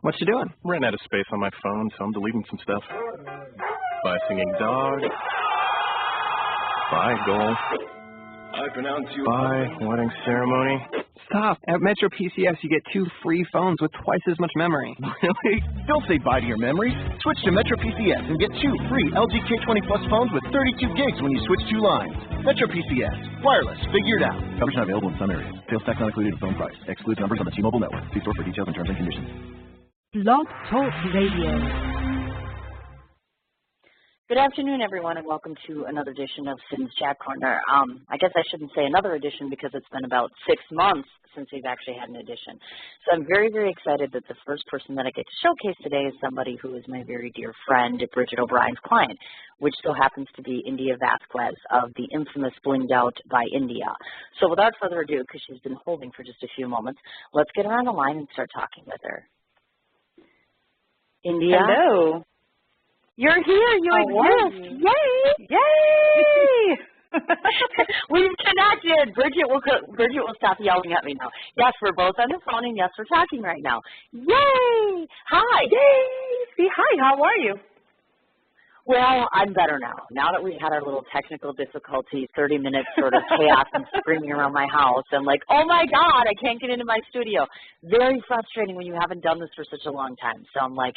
What you doing? Ran out of space on my phone, so I'm deleting some stuff. Bye, singing dog. Bye, goal. I pronounce you. Bye, wedding ceremony. Stop. At Metro PCS, you get 2 free phones with twice as much memory. Really? Don't say bye to your memories. Switch to Metro PCS and get 2 free LG K20 Plus phones with 32 gigs when you switch 2 lines. Metro PCS. Wireless. Figured out. Coverage not available in some areas. Sales tax not included in phone price. Excludes numbers on the T-Mobile network. See store for details and terms and conditions. Blog Talk Radio. Good afternoon, everyone, and welcome to another edition of Sid's Chat Corner. I guess I shouldn't say another edition because it's been about 6 months since we've actually had an edition. So I'm very, very excited that the first person that I get to showcase today is somebody who is my very dear friend, Bridget O'Brien's client, which so happens to be India Vazquez of the infamous Bling by India. So without further ado, because she's been holding for just a few moments, let's get her on the line and start talking with her. India? Hello. You're here. You exist. Yay! Yay! We've connected. Bridget will stop yelling at me now. Yes, we're both on the phone, and yes, we're talking right now. Yay! Hi. Yay! See, hi. How are you? Well, I'm better now. Now that we've had our little technical difficulties, 30 minutes sort of chaos and screaming around my house, I'm like, oh my God, I can't get into my studio. Very frustrating when you haven't done this for such a long time. So I'm like,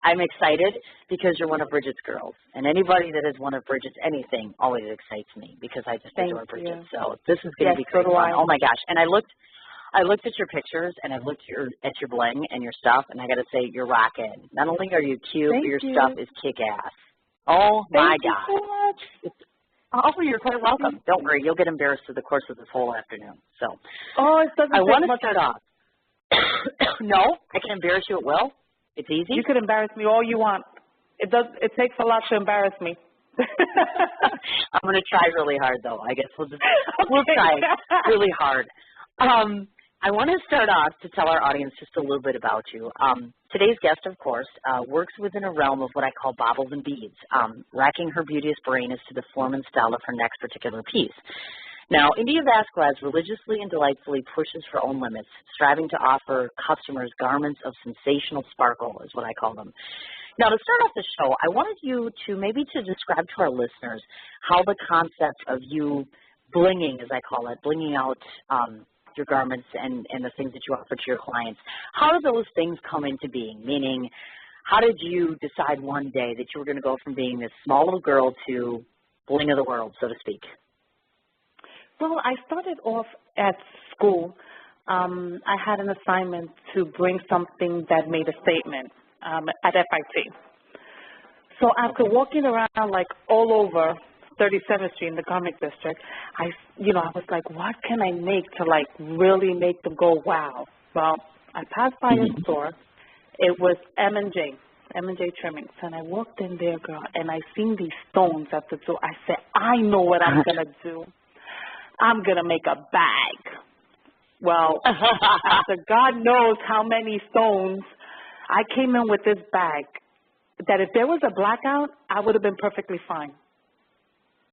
I'm excited because you're one of Bridget's girls. And anybody that is one of Bridget's anything always excites me because I just adore Bridget. So this is going to be great fun. Oh my gosh. And I looked at your pictures and I looked at your bling and your stuff, and I got to say, you're rocking. Not only are you cute, but your stuff is kick-ass. Oh my God. Thank you so much. Oh, you're quite welcome. Don't worry, you'll get embarrassed through the course of this whole afternoon. So it doesn't I want take to much. start off. No, I can embarrass you at will. It's easy. You can embarrass me all you want. It takes a lot to embarrass me. I'm going to try really hard, though. I guess we'll try really hard. I want to start off to tell our audience just a little bit about you. Today's guest, of course, works within a realm of what I call baubles and beads. Racking her beauteous brain as to the form and style of her next particular piece. Now, India Vazquez religiously and delightfully pushes her own limits, striving to offer customers garments of sensational sparkle, is what I call them. Now, to start off the show, I wanted you to maybe describe to our listeners how the concept of you blinging, as I call it, blinging out your garments and the things that you offer to your clients, how do those things come into being? Meaning, how did you decide one day that you were going to go from being this small little girl to bling of the world, so to speak? Well, I started off at school. I had an assignment to bring something that made a statement at FIT. So after walking around like all over 37th Street in the garment district, I was like, what can I make to like really make them go wow? Well, I passed by a store. It was M&J Trimmings, and I walked in there, girl, and I seen these stones at the door. I said, I know what I'm gonna do. I'm going to make a bag. Well, after God knows how many stones, I came in with this bag that if there was a blackout, I would have been perfectly fine.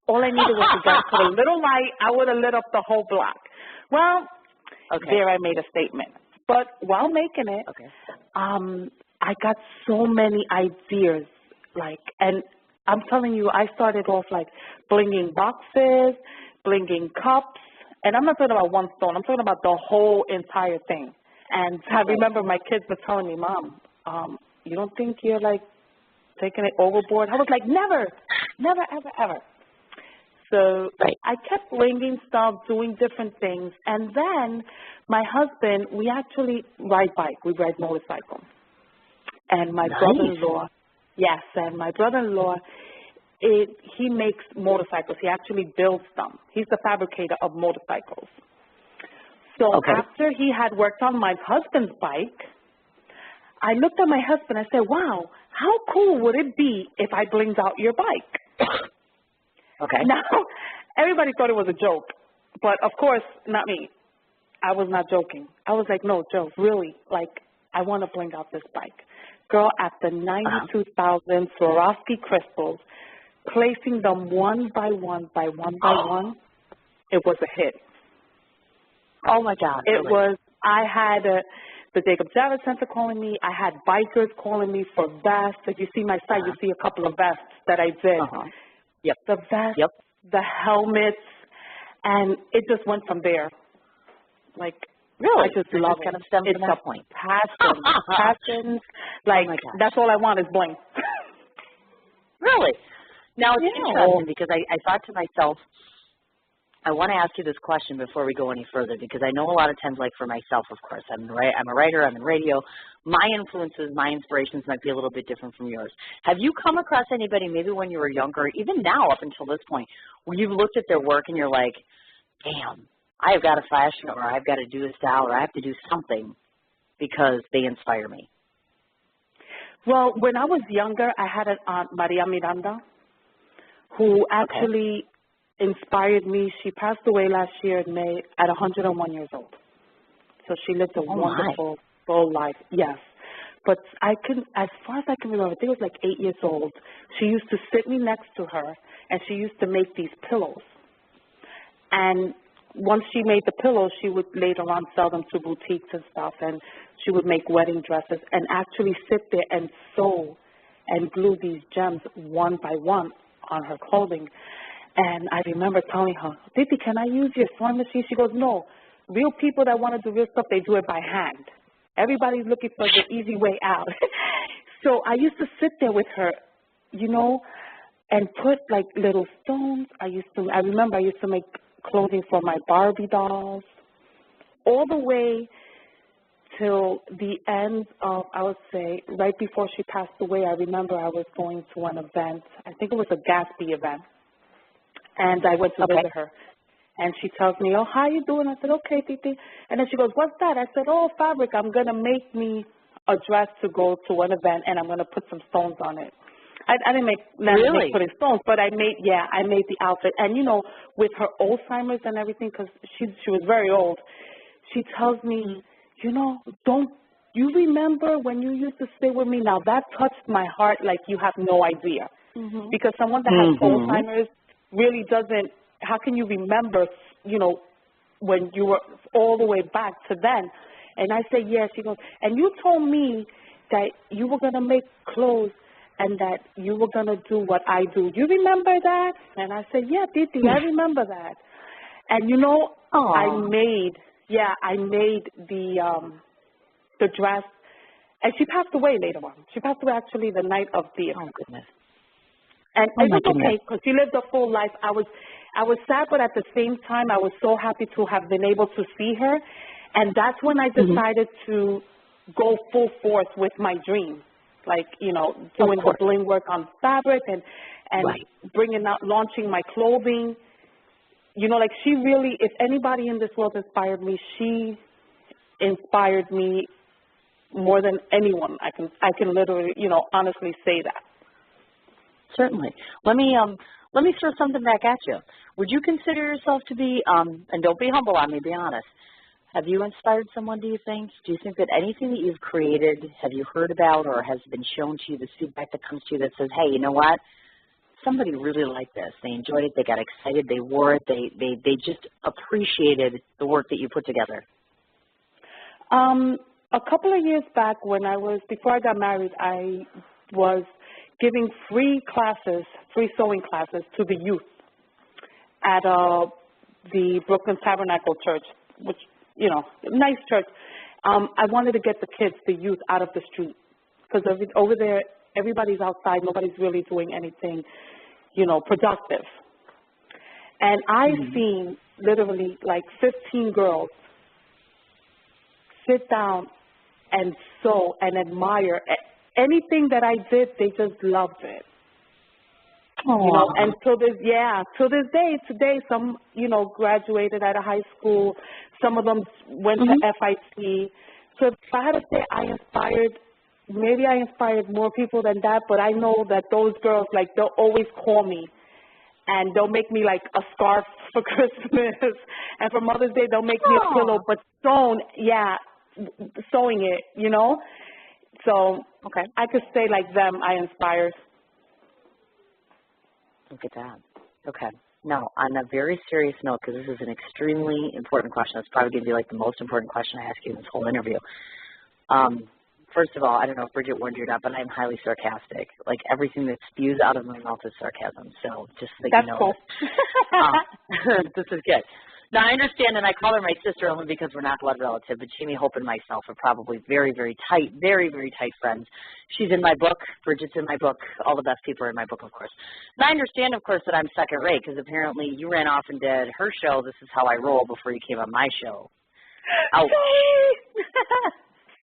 All I needed was to just put a little light. I would have lit up the whole block. Well, there I made a statement. But while making it, I got so many ideas. And I'm telling you, I started off like blinging boxes, blinging cups, and I'm not talking about one stone. I'm talking about the whole entire thing. And I remember my kids were telling me, Mom, you don't think you're like taking it overboard? I was like, never, never, ever, ever. So I kept blinging stuff, doing different things, and then my husband, we actually ride bike. We ride motorcycle. And my brother-in-law, and my brother-in-law, he makes motorcycles. He actually builds them. He's the fabricator of motorcycles. So after he had worked on my husband's bike, I looked at my husband. I said, wow, how cool would it be if I blinged out your bike? Now, everybody thought it was a joke. But, of course, not me. I was not joking. I was like, no, Joe, really, like, I want to bling out this bike. Girl, after 92,000 Swarovski crystals, placing them one by one, it was a hit. Oh, my God. It was, I had the Jacob Javits Center calling me. I had bikers calling me for vests. If you see my site, you see a couple of vests that I did. Yep. The vests, Yep. the helmets, and it just went from there. Like, really? I just love it. Kind of stemmed it's from that point. Passion. Passion. Like, that's all I want is bling. Really? Now, it's interesting because I thought to myself, I want to ask you this question before we go any further, because I know a lot of times, like for myself, of course, I'm a writer, I'm in radio. My influences, my inspirations might be a little bit different from yours. Have you come across anybody, maybe when you were younger, even now up until this point, where you've looked at their work and you're like, damn, I've got to fashion, or I've got to do a style, or I have to do something because they inspire me? Well, when I was younger, I had an aunt, Maria Miranda, who actually inspired me. She passed away last year in May at 101 years old. So she lived a wonderful, full life. Yes. But as far as I can remember, I think it was like 8 years old. She used to sit me next to her, and she used to make these pillows. And once she made the pillows, she would later on sell them to boutiques and stuff, and she would make wedding dresses and actually sit there and sew and glue these gems one by one on her clothing. And I remember telling her, Titi, can I use your sewing machine? She goes, no. Real people that want to do real stuff, they do it by hand. Everybody's looking for the easy way out. So I used to sit there with her, you know, and put like little stones. I remember I used to make clothing for my Barbie dolls, all the way till the end of, I would say, right before she passed away. I remember I was going to an event. I think it was a Gatsby event. And I went to visit her. And she tells me, oh, how you doing? I said, okay, Titi. And then she goes, what's that? I said, oh, fabric. I'm going to make me a dress to go to an event, and I'm going to put some stones on it. I didn't make putting stones, but I made the outfit. And, you know, with her Alzheimer's and everything, because she was very old, she tells me, you know, don't you remember when you used to stay with me? Now, that touched my heart like you have no idea. Because someone that has Alzheimer's really doesn't, how can you remember, you know, when you were all the way back to then? And I say, yes. She goes, and you told me that you were going to make clothes and that you were going to do what I do. You remember that? And I said, yeah, Titi, I remember that. And, you know, I made the dress. And she passed away later on. She passed away actually the night of the event. Oh, goodness. And it was okay because she lived a full life. I was sad, but at the same time, I was so happy to have been able to see her. And that's when I decided to go full force with my dream. Like, you know, doing the bling work on fabric and bringing out, launching my clothing. You know, like she really, if anybody in this world inspired me, she inspired me more than anyone. I can literally, you know, honestly say that. Certainly. Let me throw something back at you. Would you consider yourself to be, and don't be humble on me, be honest, have you inspired someone, do you think? Do you think that anything that you've created, have you heard about or has been shown to you, the feedback that comes to you that says, hey, you know what? Somebody really liked this. They enjoyed it. They got excited. They wore it. They just appreciated the work that you put together. A couple of years back before I got married, I was giving free sewing classes to the youth at the Brooklyn Tabernacle Church, which, you know, nice church. I wanted to get the youth out of the street because over there, everybody's outside. Nobody's really doing anything, you know, productive. And I've seen literally like 15 girls sit down and sew and admire anything that I did. They just loved it. Aww. You know, and till this day, today, some, you know, graduated out of high school. Some of them went to FIT. So if I had to say maybe I inspired more people than that, but I know that those girls, like, they'll always call me and they'll make me like a scarf for Christmas. And for Mother's Day, they'll make me a pillow, but sewing it, you know? So I could say like them, I inspired. Look at that. Okay. Now, on a very serious note, because this is an extremely important question, it's probably going to be like the most important question I ask you in this whole interview. First of all, I don't know if Bridget warned you or not, but I'm highly sarcastic. Like, everything that spews out of my mouth is sarcasm. So just so that you know. Cool. This is good. Now, I understand, and I call her my sister only because we're not blood relative, but Jamie Hope and myself are probably very, very tight friends. She's in my book. Bridget's in my book. All the best people are in my book, of course. And I understand, of course, that I'm second rate because apparently you ran off and did her show, This Is How I Roll, before you came on my show. Ouch.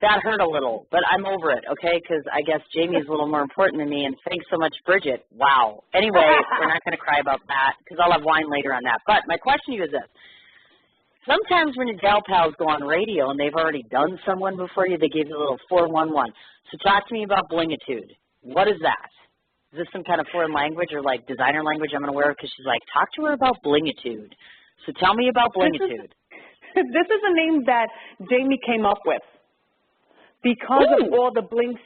That hurt a little, but I'm over it, okay, because I guess Jamie's a little more important than me, and thanks so much, Bridget. Wow. Anyway, we're not going to cry about that because I'll have wine later on that. But my question to you is this. Sometimes when your gal pals go on radio and they've already done someone before you, they give you a little 411. So talk to me about Blingitude. What is that? Is this some kind of foreign language or like designer language I'm going to wear? Because she's like, talk to her about Blingitude. So tell me about Blingitude. This is a name that Jamie came up with. Because of all the bling,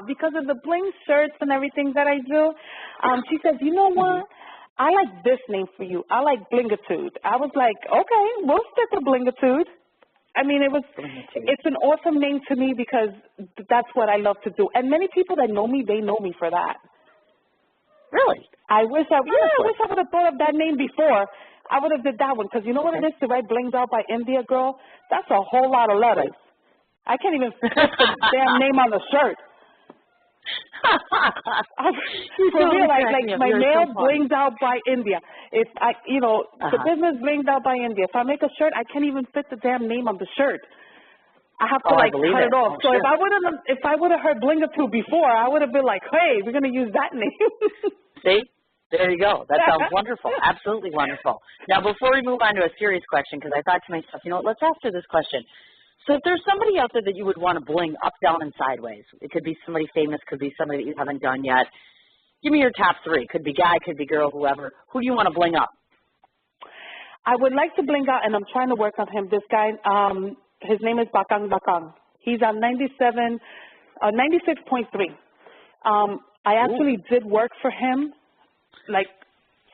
because of the bling shirts and everything that I do. She says, you know what? I like this name for you. I like Blingitude. I was like, okay, we'll stick with Blingitude. I mean, it's an awesome name to me because that's what I love to do. And many people that know me, they know me for that. Really? I wish I would have thought of that name before. I would have did that one because you know what it is to write Blinged Out by India, girl? That's a whole lot of letters. I can't even fit the damn name on the shirt. For real, like my mail blinged out by India. If I, the business blinged out by India. If I make a shirt, I can't even fit the damn name on the shirt. I have to cut it off. So if I would have heard Blingitude before, I would have been like, hey, we're gonna use that name. See, there you go. That sounds wonderful. Absolutely wonderful. Now, before we move on to a serious question, because I thought to myself, you know what? Let's answer this question. So if there's somebody out there that you would want to bling up, down, and sideways, it could be somebody famous, could be somebody that you haven't done yet. Give me your top three. Could be guy, could be girl, whoever. Who do you want to bling up? I would like to bling out, and I'm trying to work on him. This guy, his name is Bakang Bakang. He's on 96.3. I actually did work for him, like,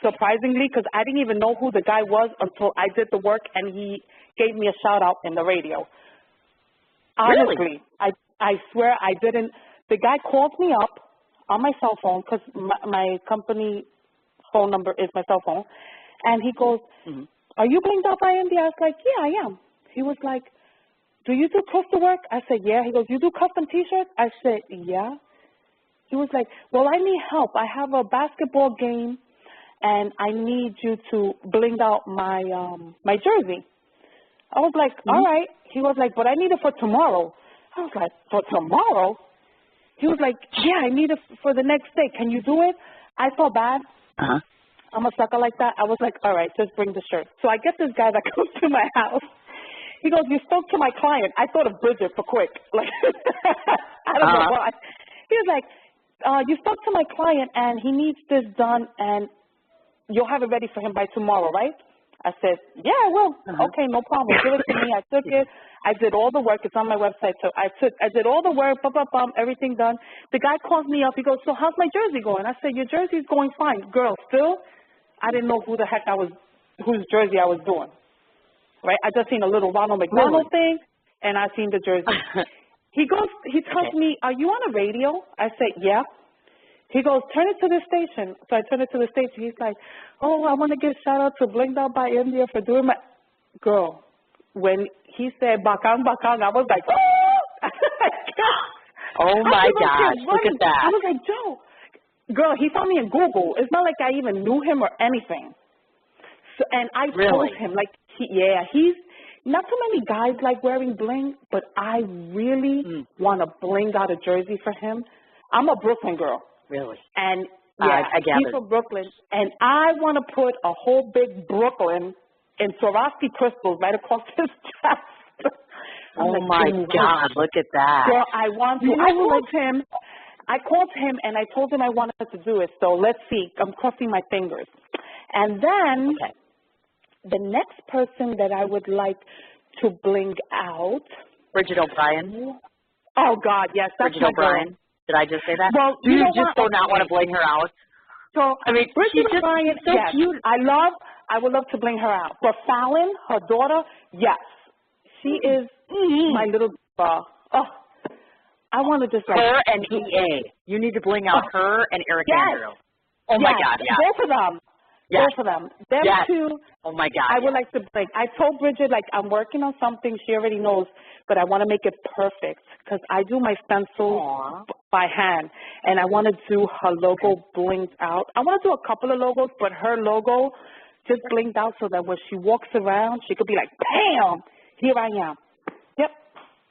surprisingly, because I didn't even know who the guy was until I did the work, and he gave me a shout-out in the radio. Honestly, really? I swear I didn't. The guy called me up on my cell phone because my company phone number is my cell phone. And he goes, are you blinged out by India? I was like, yeah, I am. He was like, do you do crystal work? I said, yeah. He goes, you do custom T-shirts? I said, yeah. He was like, well, I need help. I have a basketball game, and I need you to bling out my my jersey. I was like, all right. He was like, but I need it for tomorrow. I was like, for tomorrow? He was like, yeah, I need it for the next day. Can you do it? I felt bad. I'm a sucker like that. I was like, all right, just bring the shirt. So I get this guy that comes to my house. He goes, you spoke to my client. I thought of Bridget for quick. Like, I don't know why. He was like, you spoke to my client, and he needs this done, and you'll have it ready for him by tomorrow, right? I said, yeah, I will. Okay, no problem. Give it to me. I took it. I did all the work. It's on my website. So I did all the work, everything done. The guy calls me up. He goes, so how's my jersey going? I said, your jersey's going fine. Girl, still, I didn't know whose jersey I was doing. Right? I just seen a little Ronald McDonald thing, and I seen the jersey. He tells me, are you on a radio? I said, yeah. He goes, turn it to the station. So I turn it to the station. He's like, oh, I want to give shout out to Blinged Out by India for doing my... Girl, when he said Bakang Bakang, I was like, oh! Oh, my gosh. Look at that. I was like, Joe. Girl, he found me in Google. It's not like I even knew him or anything. So, and I told him, like, he's... Not too many guys like wearing bling, but I really want to bling out a jersey for him. I'm a Brooklyn girl. Really? And, I he's from Brooklyn. And I want to put a whole big Brooklyn in Swarovski crystals right across his chest. Oh, my God. Look at that. Girl, I want to. I called him, and I told him I wanted to do it. So let's see. I'm crossing my fingers. And then the next person that I would like to bling out. Bridget O'Brien. Oh, God, yes. That's Bridget O'Brien. Girl. Did I just say that? Well, do you just not want to bling her out? So, I mean, Bridget she's O'Brien, so cute. I would love to bling her out. But Fallon, her daughter, yes. She is my little, I want to just like her and EA. You need to bling out her and Eric Andrew. Oh my God, yeah. Both of them. Yes. Both of them. Them two. Oh my God. I would like to bring. I told Bridget like I'm working on something. She already knows, but I want to make it perfect because I do my stencils by hand, and I want to do her logo blinged out. I want to do a couple of logos, but her logo just blinged out so that when she walks around, she could be like, bam, here I am. Yep.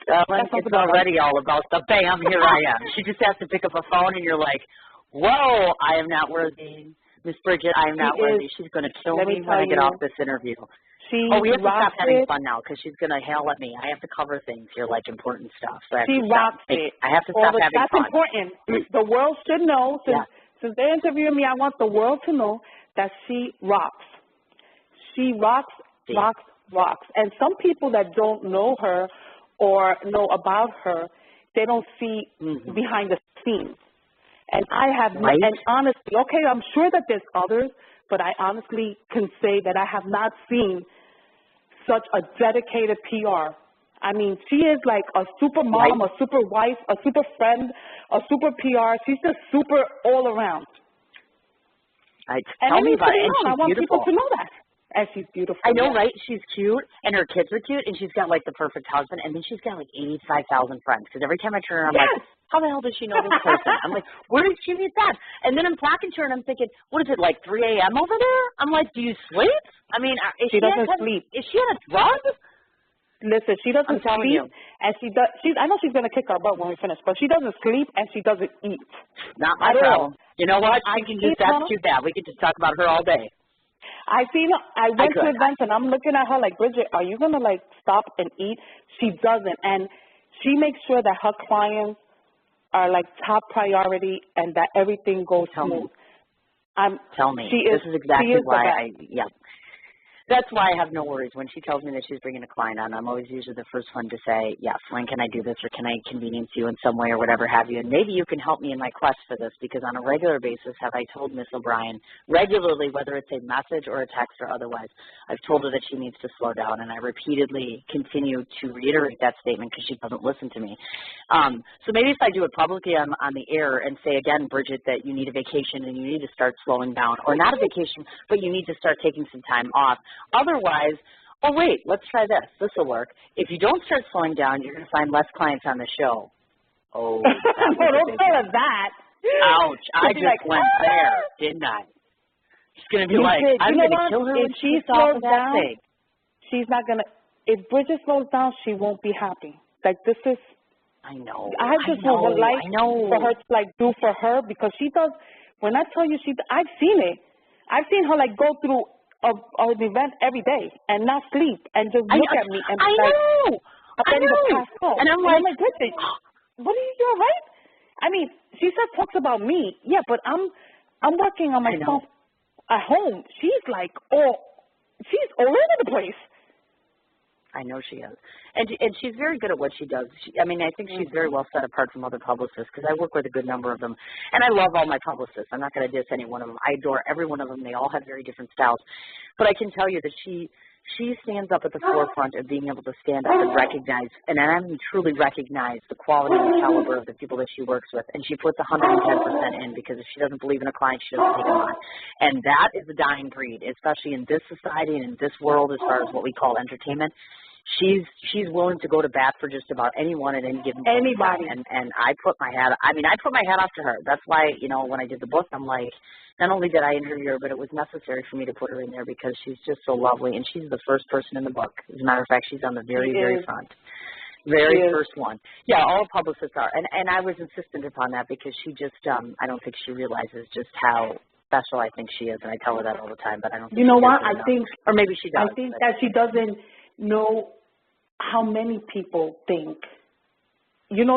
It's already all about the bam, here I am. She just has to pick up a phone and you're like, whoa, I am not worthy. Miss Bridget, I am not worthy. She's going to kill me when I get off this interview. We have to stop having fun now because she's going to hail at me. I have to cover things here like important stuff. So I have to stop having fun. That's important. The world should know. Since they're interviewing me, I want the world to know that she rocks. She rocks, rocks. And some people that don't know her or know about her, they don't see behind the scenes. And I have, and honestly, okay, I'm sure that there's others, but I honestly can say that I have not seen such a dedicated PR. I mean, she is like a super mom, a super wife, a super friend, a super PR. She's just super all around. Tell me about it. And she's I want beautiful. people to know that. And she's beautiful. I know, right? She's cute, and her kids are cute, and she's got, like, the perfect husband, and then she's got, like, 85,000 friends. Because every time I turn her, I'm like, how the hell does she know this person? I'm like, where did she meet that? And then I'm talking to her, and I'm thinking, what is it, like 3 a.m. over there? I'm like, do you sleep? I mean, she doesn't sleep. Is she on a drug? Listen, she doesn't sleep, and she does. I know she's gonna kick our butt when we finish, but she doesn't sleep and she doesn't eat. Not my problem. You know what? That's too bad. We could just talk about her all day. I went to events and I'm looking at her like, Bridget, are you gonna like stop and eat? She doesn't, and she makes sure that her clients are like top priority and that everything goes smooth. Tell me. This is exactly why That's why I have no worries. When she tells me that she's bringing a client on, I'm always usually the first one to say, yes, when can I do this, or can I convenience you in some way, or whatever have you. And maybe you can help me in my quest for this, because on a regular basis, have I told Miss O'Brien regularly, whether it's a message or a text or otherwise, I've told her that she needs to slow down, and I repeatedly continue to reiterate that statement because she doesn't listen to me. So maybe if I do it publicly on the air and say again, Bridget, that you need a vacation and you need to start slowing down, or not a vacation, but you need to start taking some time off. Otherwise, oh, wait, let's try this. This will work. If you don't start slowing down, you're going to find less clients on the show. Oh, don't tell her that. Ouch. I just went there, didn't I? She's going to be like, I'm going to kill her if she slows down. She's not going to. If Bridget slows down, she won't be happy. Like, this is. I know. I just would like for her to, like, do for her, because she does. When I tell you I've seen it. I've seen her, like, go through an event every day and not sleep and just look at me and be like, and I'm like, Bridget, what are you doing, right? I mean, she talks about me, but I'm working on myself at home. She's like, she's all over the place. I know she is. And she's very good at what she does. I think she's very well set apart from other publicists, because I work with a good number of them. And I love all my publicists. I'm not going to diss any one of them. I adore every one of them. They all have very different styles. But I can tell you that she stands up at the forefront of being able to stand up and recognize, and I mean truly recognize, the quality and the caliber of the people that she works with. And she puts 110% in, because if she doesn't believe in a client, she doesn't take them on. And that is the dying breed, especially in this society and in this world as far as what we call entertainment. She's willing to go to bat for just about anyone at any given time. Anybody. And I put my hat off to her. That's why, when I did the book, I'm like, not only did I interview her, but it was necessary for me to put her in there, because she's just so lovely, and she's the first person in the book. As a matter of fact, she's on the very front. Very first one. Yeah, all publicists are. And I was insistent upon that, because she just, I don't think she realizes just how special I think she is, and I tell her that all the time, but I don't think You know what? I think, or maybe she does. I think that she doesn't know how many people think. When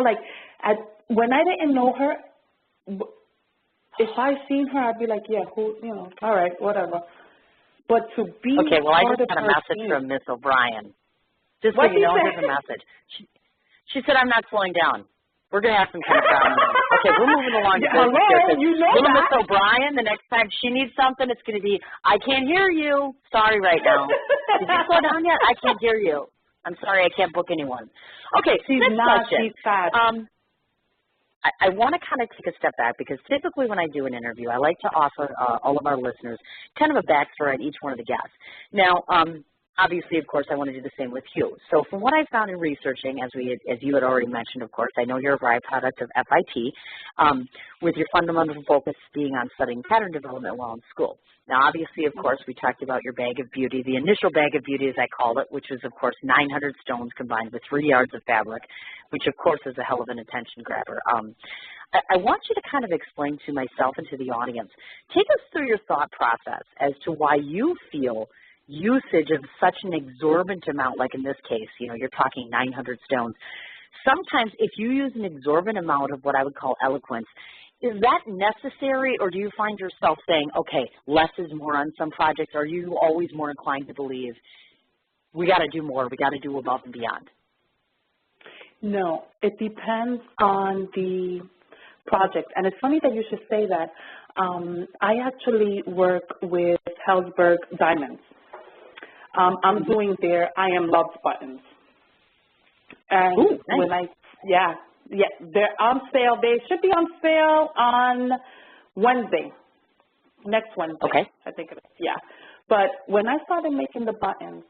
I didn't know her, if I seen her, I'd be like, all right, whatever. But to be okay, well, I just got a message from Miss O'Brien. Just so you know, here's a message. She said, I'm not slowing down. We're going to have some kind of problem. Okay, we're moving along. Hello, you know Little that. Miss O'Brien, the next time she needs something, it's going to be, I can't hear you. Sorry right now. Did you slow down yet? I can't hear you. I'm sorry, I can't book anyone. Okay, she's next not. question. She's fat. I want to kind of take a step back because typically when I do an interview, I like to offer all of our listeners kind of a backstory on each one of the guests. Now, obviously, of course, I want to do the same with you. So from what I found in researching, as you had already mentioned, of course, I know you're a byproduct of FIT, with your fundamental focus being on studying pattern development while in school. Now, obviously, of course, we talked about your bag of beauty, the initial bag of beauty, as I called it, which was, of course, 900 stones combined with 3 yards of fabric, which, of course, is a hell of an attention grabber. I want you to kind of explain to myself and to the audience, take us through your thought process as to why you feel usage of such an exorbitant amount, like in this case, you know, you're talking 900 stones. Sometimes if you use an exorbitant amount of what I would call eloquence, is that necessary, or do you find yourself saying, okay, less is more on some projects? Are you always more inclined to believe we got to do more, we got to do above and beyond? No, it depends on the project. And it's funny that you should say that. I actually work with Helzberg Diamonds. I'm doing their I Am Loved buttons. And ooh, nice. when they're on sale. They should be on sale on Wednesday, next Wednesday. Okay. I think it is, yeah. But when I started making the buttons,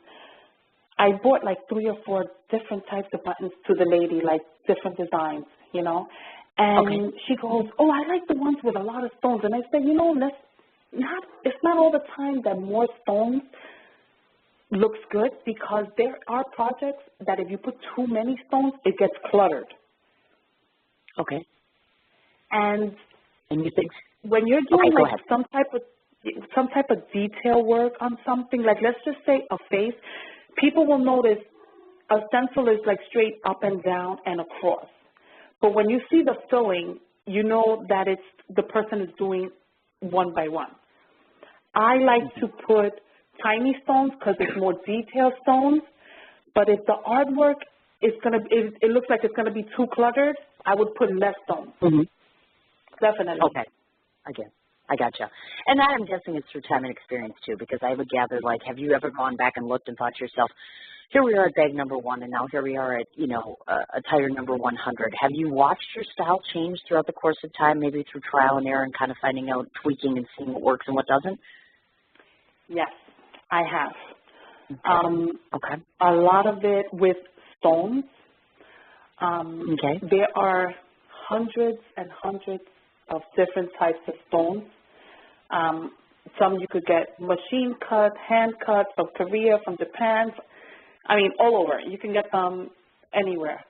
I bought like 3 or 4 different types of buttons to the lady, like different designs, you know. And she goes, oh, I like the ones with a lot of stones. And I said, you know, it's not all the time that more stones looks good, because there are projects that if you put too many stones, it gets cluttered. Okay. And you think when you're doing like ahead. some type of detail work on something, like let's just say a face, people will notice a stencil is like straight up and down and across. But when you see the filling, you know that it's the person is doing one by one. I like to put tiny stones because it's more detailed stones. But if the artwork is it looks like it's gonna be too cluttered, I would put less stones. Mm-hmm. Definitely. Okay. Again, I gotcha. And that I'm guessing is through time and experience too, because I would gather, like, have you ever gone back and looked and thought to yourself, here we are at bag number 1, and now here we are at, you know, attire number 100. Have you watched your style change throughout the course of time, maybe through trial and error and kind of finding out, tweaking and seeing what works and what doesn't? Yes, I have. Okay. A lot of it with stones. Okay. There are hundreds and hundreds of different types of stones. Some you could get machine cut, hand cut from Korea, from Japan. I mean, all over. You can get them anywhere.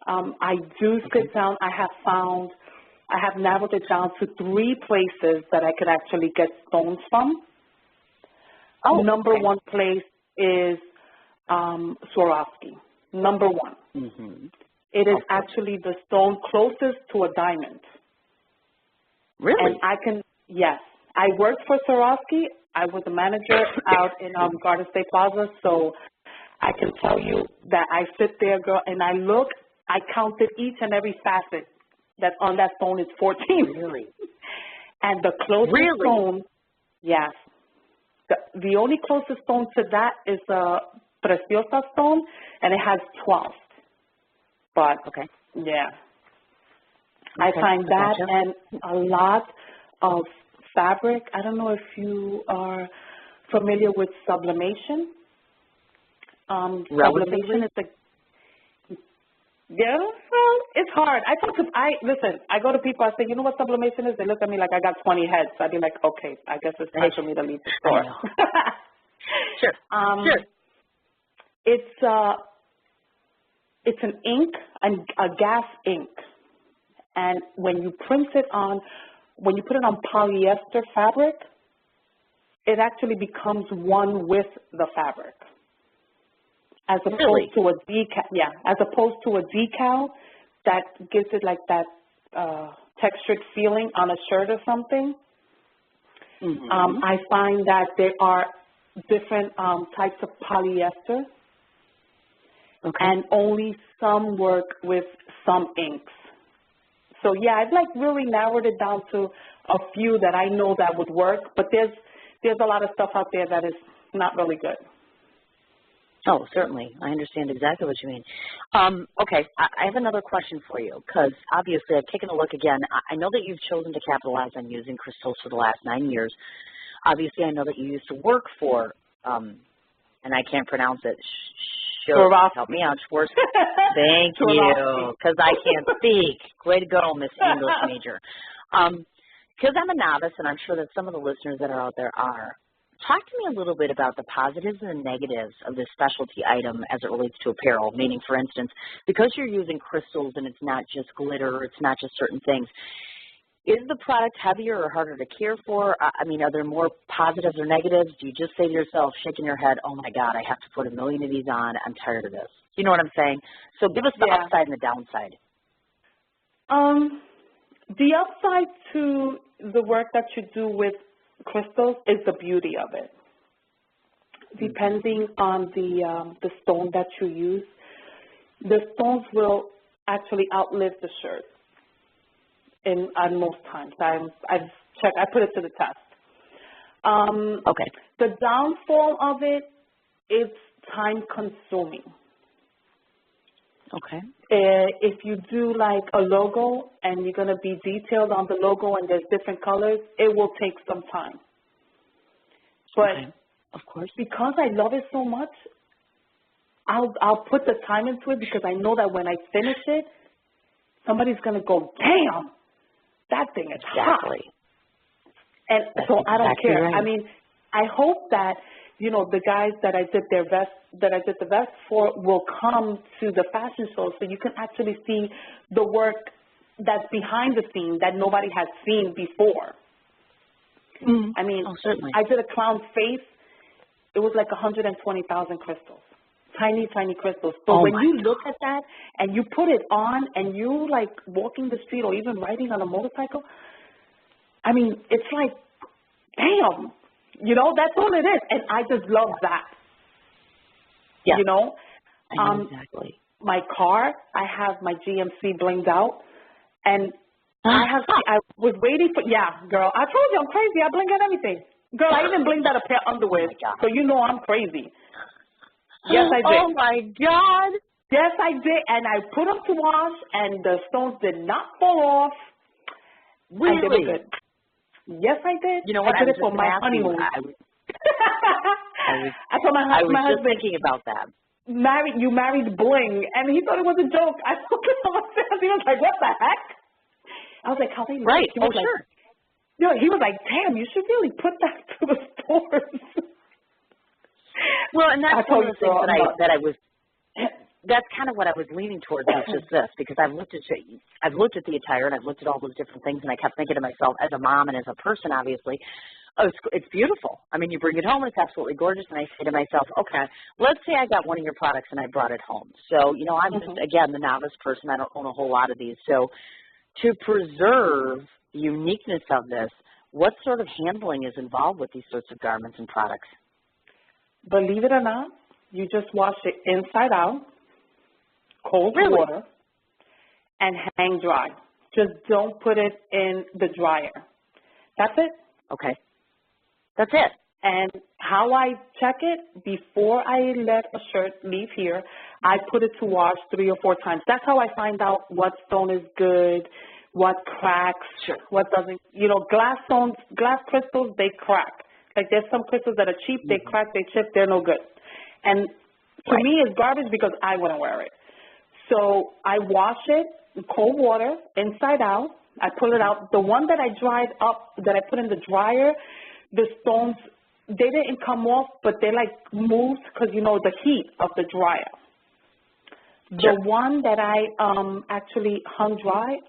I do sit down. I have narrowed it down to 3 places that I could actually get stones from. Number 1 place is Swarovski. Number 1. Mm-hmm. It is actually the stone closest to a diamond. Really? And yes. I worked for Swarovski. I was a manager out in Garden State Plaza, so I can tell you that I sit there, girl, and I counted each and every facet that's on that stone is 14. Really? And the closest stone, yes. The only closest stone to that is the Preciosa stone, and it has 12. But, yeah. I find that and a lot of fabric. I don't know if you are familiar with sublimation. Sublimation is it's hard. I go to people, I say, you know what sublimation is? They look at me like I got 20 heads. I'd be like, okay, I guess it's time for me to leave the store. Sure. It's an ink, a gas ink. And when you put it on polyester fabric, it actually becomes one with the fabric. As opposed to a decal, as opposed to a decal that gives it like that textured feeling on a shirt or something. Mm-hmm. I find that there are different types of polyester, and only some work with some inks. So yeah, I've like really narrowed it down to a few that I know that would work, but there's a lot of stuff out there that is not really good. Oh, certainly. I understand exactly what you mean. Okay, I have another question for you because obviously I've taken a look again. I know that you've chosen to capitalize on using crystals for the last 9 years. Obviously, I know that you used to work for, and I can't pronounce it. Help me out, Schwartz. Thank you, because I can't speak. Way to go, Miss English major. Because I'm a novice, and I'm sure that some of the listeners that are out there are. Talk to me a little bit about the positives and the negatives of this specialty item as it relates to apparel, meaning, for instance, because you're using crystals and it's not just glitter, it's not just certain things, is the product heavier or harder to care for? I mean, are there more positives or negatives? Do you just say to yourself, shaking your head, oh, my God, I have to put a million of these on. I'm tired of this. You know what I'm saying? So give us the upside and the downside. The upside to the work that you do with crystals is the beauty of it. Depending on the stone that you use, the stones will actually outlive the shirt on most times. I've checked. I put it to the test. Okay. The downfall of it is time consuming. Okay. If you do like a logo and you're going to be detailed on the logo and there's different colors, it will take some time. But of course, because I love it so much, I'll put the time into it because I know that when I finish it, somebody's going to go, damn, that thing is hot. And so I don't care. Right. I mean, I hope that, you know, the guys that I did the vest for will come to the fashion show so you can actually see the work that's behind the scene that nobody has seen before. Mm-hmm. I mean, certainly. I did a clown's face. It was like 120,000 crystals, tiny, tiny crystals. So when you look at that and you put it on and you like walking the street or even riding on a motorcycle, I mean, it's like, damn. You know, that's all it is. And I just love that. Yeah. You know? I know exactly. My car, I have my GMC blinged out. And I was waiting for, girl, I told you I'm crazy. I bling out everything. Girl, I even blinged out a pair of underwear. So you know I'm crazy. Yes, I did. Oh, my God. Yes, I did. And I put them to wash, and the stones did not fall off. Really? And they were good. Yes, I did. You know what? I did it for my honeymoon. I was just thinking about that. You married bling, and he thought it was a joke. I looked at him upstairs. He was like, "What the heck?" I was like, "How they look?" Right? He was like, sure. No, he was like, "Damn, you should really put that to the stores." Well, and that's one of the things that I was. That's kind of what I was leaning towards. Is just this, because I've looked at the attire and I've looked at all those different things, and I kept thinking to myself, as a mom and as a person, obviously, it's beautiful. I mean, you bring it home and it's absolutely gorgeous, and I say to myself, okay, let's say I got one of your products and I brought it home. So, you know, I'm just, again, the novice person. I don't own a whole lot of these. So to preserve the uniqueness of this, what sort of handling is involved with these sorts of garments and products? Believe it or not, you just wash it inside out, cold water, and hang dry. Just don't put it in the dryer. That's it. Okay. That's it. And how I check it, before I let a shirt leave here, I put it to wash 3 or 4 times. That's how I find out what stone is good, what cracks, what doesn't. You know, glass stones, glass crystals, they crack. Like there's some crystals that are cheap, they crack, they chip, they're no good. And to me, it's garbage because I wouldn't wear it. So I wash it in cold water, inside out. I pull it out. The one that I dried up, that I put in the dryer, the stones, they didn't come off, but they like moved because, you know, the heat of the dryer. The one that I actually hung dry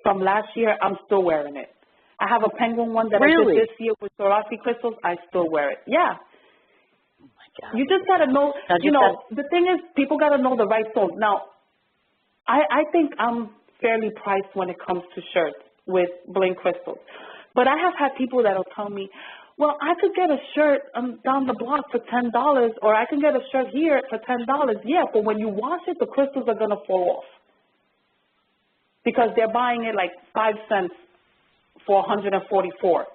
from last year, I'm still wearing it. I have a penguin one that I did this year with Swarovski crystals. I still wear it. Yeah. Oh my God. You just got to know, you know, the thing is, people got to know the right stones. Now, I think I'm fairly priced when it comes to shirts with bling crystals. But I have had people that will tell me, well, I could get a shirt down the block for $10, or I can get a shirt here for $10. Yeah, but when you wash it, the crystals are going to fall off because they're buying it like 5 cents for 144.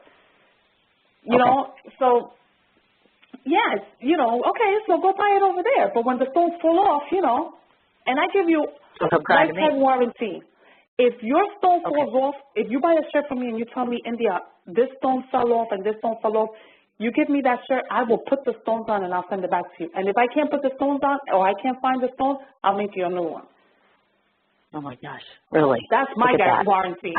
You know, so yes, you know, okay, so go buy it over there. But when the stones fall off, you know, and I give you lifetime warranty. If your stone falls off, if you buy a shirt from me and you tell me, India, this stone fell off and this stone fell off, you give me that shirt, I will put the stones on and I'll send it back to you. And if I can't put the stones on or I can't find the stones, I'll make you a new one. Oh, my gosh. Really? That's my warranty.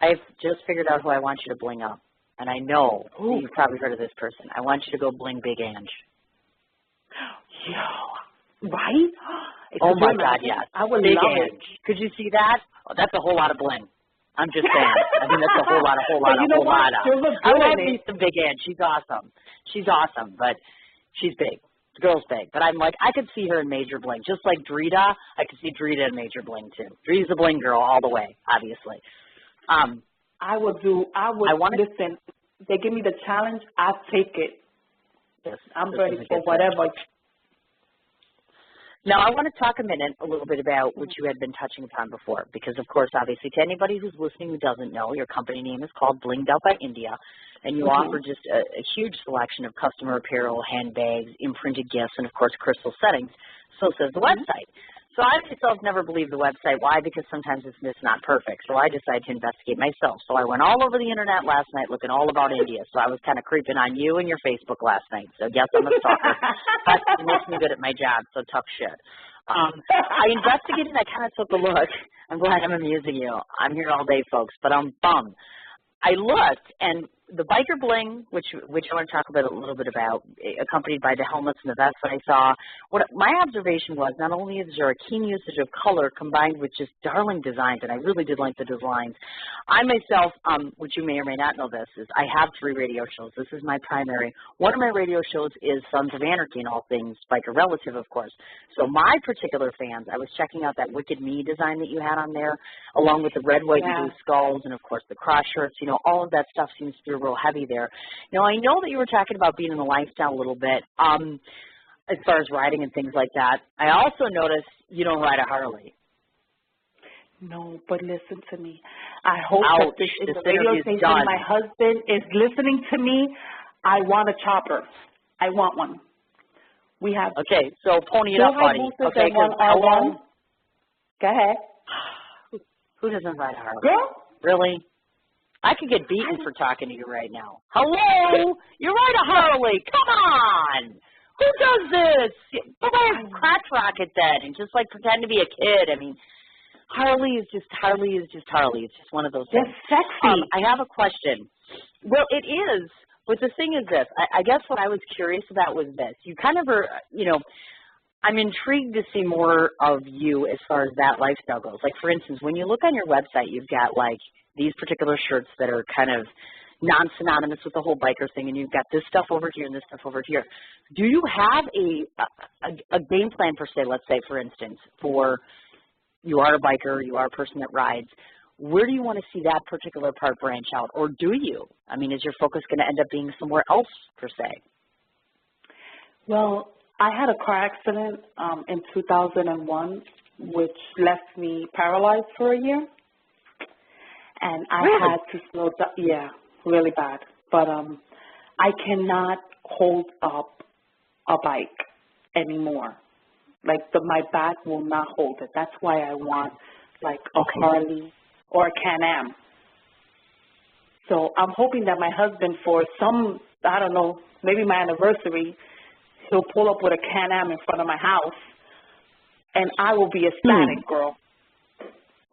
I've just figured out who I want you to bling up. And I know you've probably heard of this person. I want you to go bling Big Ange. Yo, right? Oh, my God, yes. I would Big love Ange. it. Could you see that? Oh, that's a whole lot of bling. I'm just saying. I mean, that's a whole lot of. I love me some Big Ange. She's awesome. She's awesome, but she's big. The girl's big. But I'm like, I could see her in major bling. Just like Drita, I could see Drita in major bling, too. Drita's a bling girl all the way, obviously. Listen, they give me the challenge, I'll take it. Yes, I'm ready for whatever. Now, I want to talk a little bit about what you had been touching upon before, because, of course, obviously, to anybody who's listening who doesn't know, your company name is called Blinged Out by India, and you offer just a huge selection of customer apparel, handbags, imprinted gifts, and, of course, crystal settings. So says the website. So I myself never believed the website. Why? Because sometimes it's not perfect. So I decided to investigate myself. So I went all over the internet last night looking all about India. So I was kind of creeping on you and your Facebook last night. So yes, I'm a stalker. That makes me good at my job, so tough shit. I investigated. I kind of took a look. I'm glad I'm amusing you. I'm here all day, folks, but I'm bummed. I looked, and the biker bling, which I want to talk about a little bit about, accompanied by the helmets and the vests that I saw, my observation was not only is there a keen usage of color combined with just darling designs, and I really did like the designs. I myself, which you may or may not know this, is I have 3 radio shows. This is my primary. One of my radio shows is Sons of Anarchy and all things biker relative, of course. So my particular fans, I was checking out that Wicked Me design that you had on there, along with the red, white, and blue skulls, and, of course, the cross shirts. You know, all of that stuff seems to be real heavy there. Now, I know that you were talking about being in the lifestyle a little bit as far as riding and things like that. I also noticed you don't ride a Harley. No, but listen to me. I hope that this is the radio station. My husband is listening to me. I want a chopper. I want one. We have. Okay, so pony it up, buddy. Okay, Go ahead. Who doesn't ride a Harley? Girl? Really? I could get beaten for talking to you right now. Hello? You ride a Harley. Come on. Who does this? Go buy a crotch rocket then and just, like, pretend to be a kid. I mean, Harley is just Harley. It's just one of those things. It's sexy. I have a question. Well, it is. But the thing is this. I guess what I was curious about was this. You kind of are, you know, I'm intrigued to see more of you as far as that lifestyle goes. Like, for instance, when you look on your website, you've got, like, these particular shirts that are kind of non-synonymous with the whole biker thing, and you've got this stuff over here and this stuff over here. Do you have a game plan per se, let's say, for instance, for you are a biker, you are a person that rides, where do you want to see that particular part branch out, or do you? I mean, is your focus going to end up being somewhere else per se? Well, I had a car accident in 2001, which left me paralyzed for a year. And I had to slow down. Yeah, really bad. But I cannot hold up a bike anymore. Like, my back will not hold it. That's why I want, like, a Harley or a Can-Am. So I'm hoping that my husband, for some, I don't know, maybe my anniversary, he'll pull up with a Can-Am in front of my house, and I will be ecstatic, girl.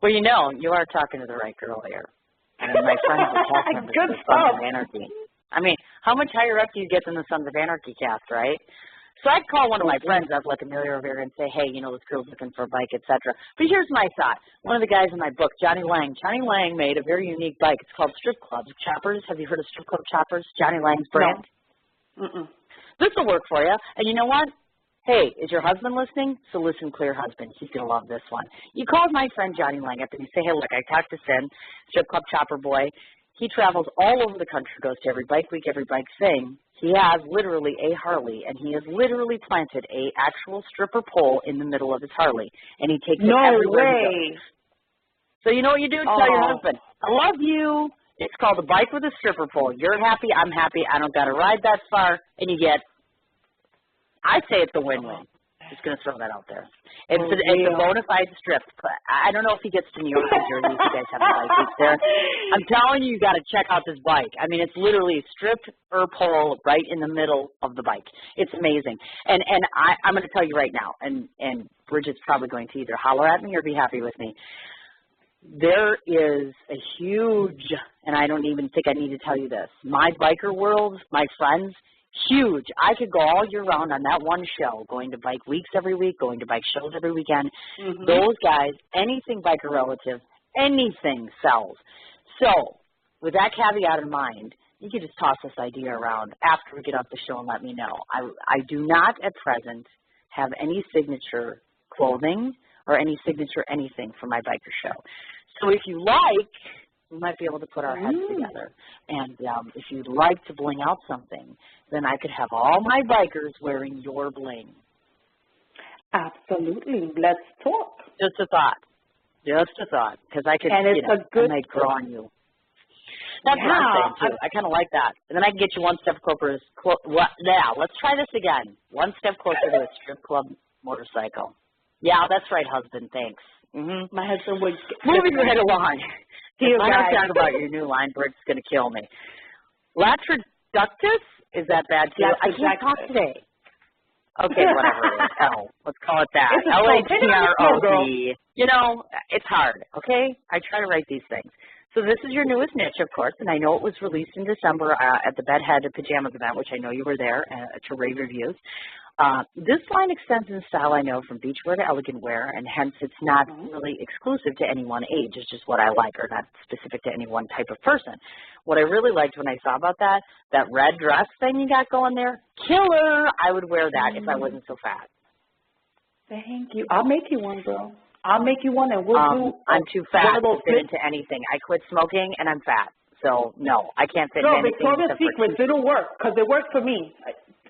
Well, you know, you are talking to the right girl here. And my friends are cast members of the Sons of Anarchy. I mean, how much higher up do you get than the Sons of Anarchy cast, right? So I'd call one of my friends up, like Amelia Rivera, and say, hey, you know, this girl's looking for a bike, etc. But here's my thought. One of the guys in my book, Johnny Lang made a very unique bike. It's called Strip Club Choppers. Have you heard of Strip Club Choppers? Johnny Lang's brand? No. Mm-mm. This will work for you. And you know what? Hey, is your husband listening? So listen, clear husband. He's going to love this one. You call my friend Johnny Lang up and you say, hey, look, I talked to Sin, Strip Club Chopper Boy. He travels all over the country, goes to every bike week, every bike thing. He has literally a Harley, and he has literally planted a actual stripper pole in the middle of his Harley. And he takes it everywhere he goes. So you know what you do? Tell your husband, I love you. It's called a bike with a stripper pole. You're happy, I'm happy, I don't got to ride that far, and you get, I'd say it's a win-win. Just going to throw that out there. It's a bona fide strip. I don't know if he gets to New York or Jersey if you guys have a bike week there. I'm telling you, you got to check out this bike. I mean, it's literally a stripper pole right in the middle of the bike. It's amazing. And I'm going to tell you right now, and Bridget's probably going to either holler at me or be happy with me. There is a huge, and I don't even think I need to tell you this, my biker world, my friends, huge. I could go all year round on that one show, going to bike weeks every week, going to bike shows every weekend. Mm-hmm. Those guys, anything biker relative, anything sells. So with that caveat in mind, you could just toss this idea around after we get off the show and let me know. I do not at present have any signature clothing or any signature anything for my biker show. So if you like, we might be able to put our heads together. And if you'd like to bling out something, then I could have all my bikers wearing your bling. Absolutely. Let's talk. Just a thought. Just a thought. Because I could, I might grow on you. That's what I'm saying, too. I kind of like that. And then I can get you one step closer. Now, let's try this again. One step closer to a strip club motorcycle. Yeah, that's right, husband. Thanks. Mm-hmm. My husband would. Moving right along. If I don't talk about your new line, Bert's going to kill me. Latroductus? Is that bad, too? I can't talk today. Okay, whatever it is. L. Let's call it that. Latrod. You know, it's hard, okay? I try to write these things. So this is your newest niche, of course, and I know it was released in December at the Bedhead Pajamas event, which I know you were there to rave reviews. This line extends in style, I know, from beachwear to elegant wear, and hence it's not really exclusive to any one age. It's just what I like, or not specific to any one type of person. What I really liked when I saw about that red dress thing you got going there, killer! I would wear that if I wasn't so fat. Thank you. I'll make you one, girl. I'll make you one, and we'll do. I'm too fat to fit into anything. I quit smoking, and I'm fat. So, no, I can't fit into anything. Victoria's Secret didn't work, because it worked for me.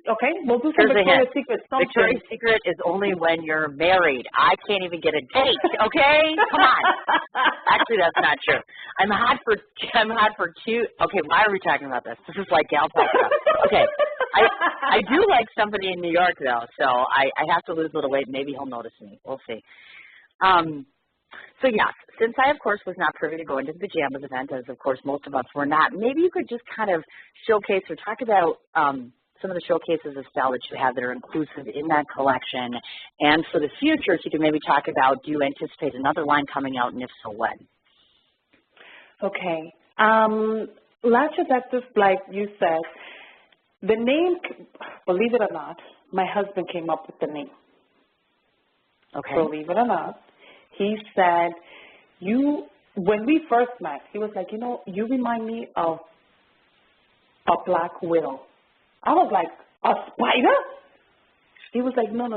Okay, we'll do some Victoria's Secret. Victoria's Secret is only when you're married. I can't even get a date, okay? Come on. Actually, that's not true. I'm hot for two. Okay, why are we talking about this? This is like gal talk stuff. Okay, I do like somebody in New York, though, so I have to lose a little weight. Maybe he'll notice me. We'll see. So, yes, since I, of course, was not privy to going to the Pajamas event, as, of course, most of us were not, maybe you could just kind of showcase or talk about some of the showcases of style that you have that are inclusive in that collection. And for the future, so you can maybe talk about, do you anticipate another line coming out, and if so, when? Okay. Latroductus, like you said, the name, believe it or not, my husband came up with the name. Okay. Believe it or not. He said, when we first met, he was like, you remind me of a black widow. I was like, a spider? He was like, no.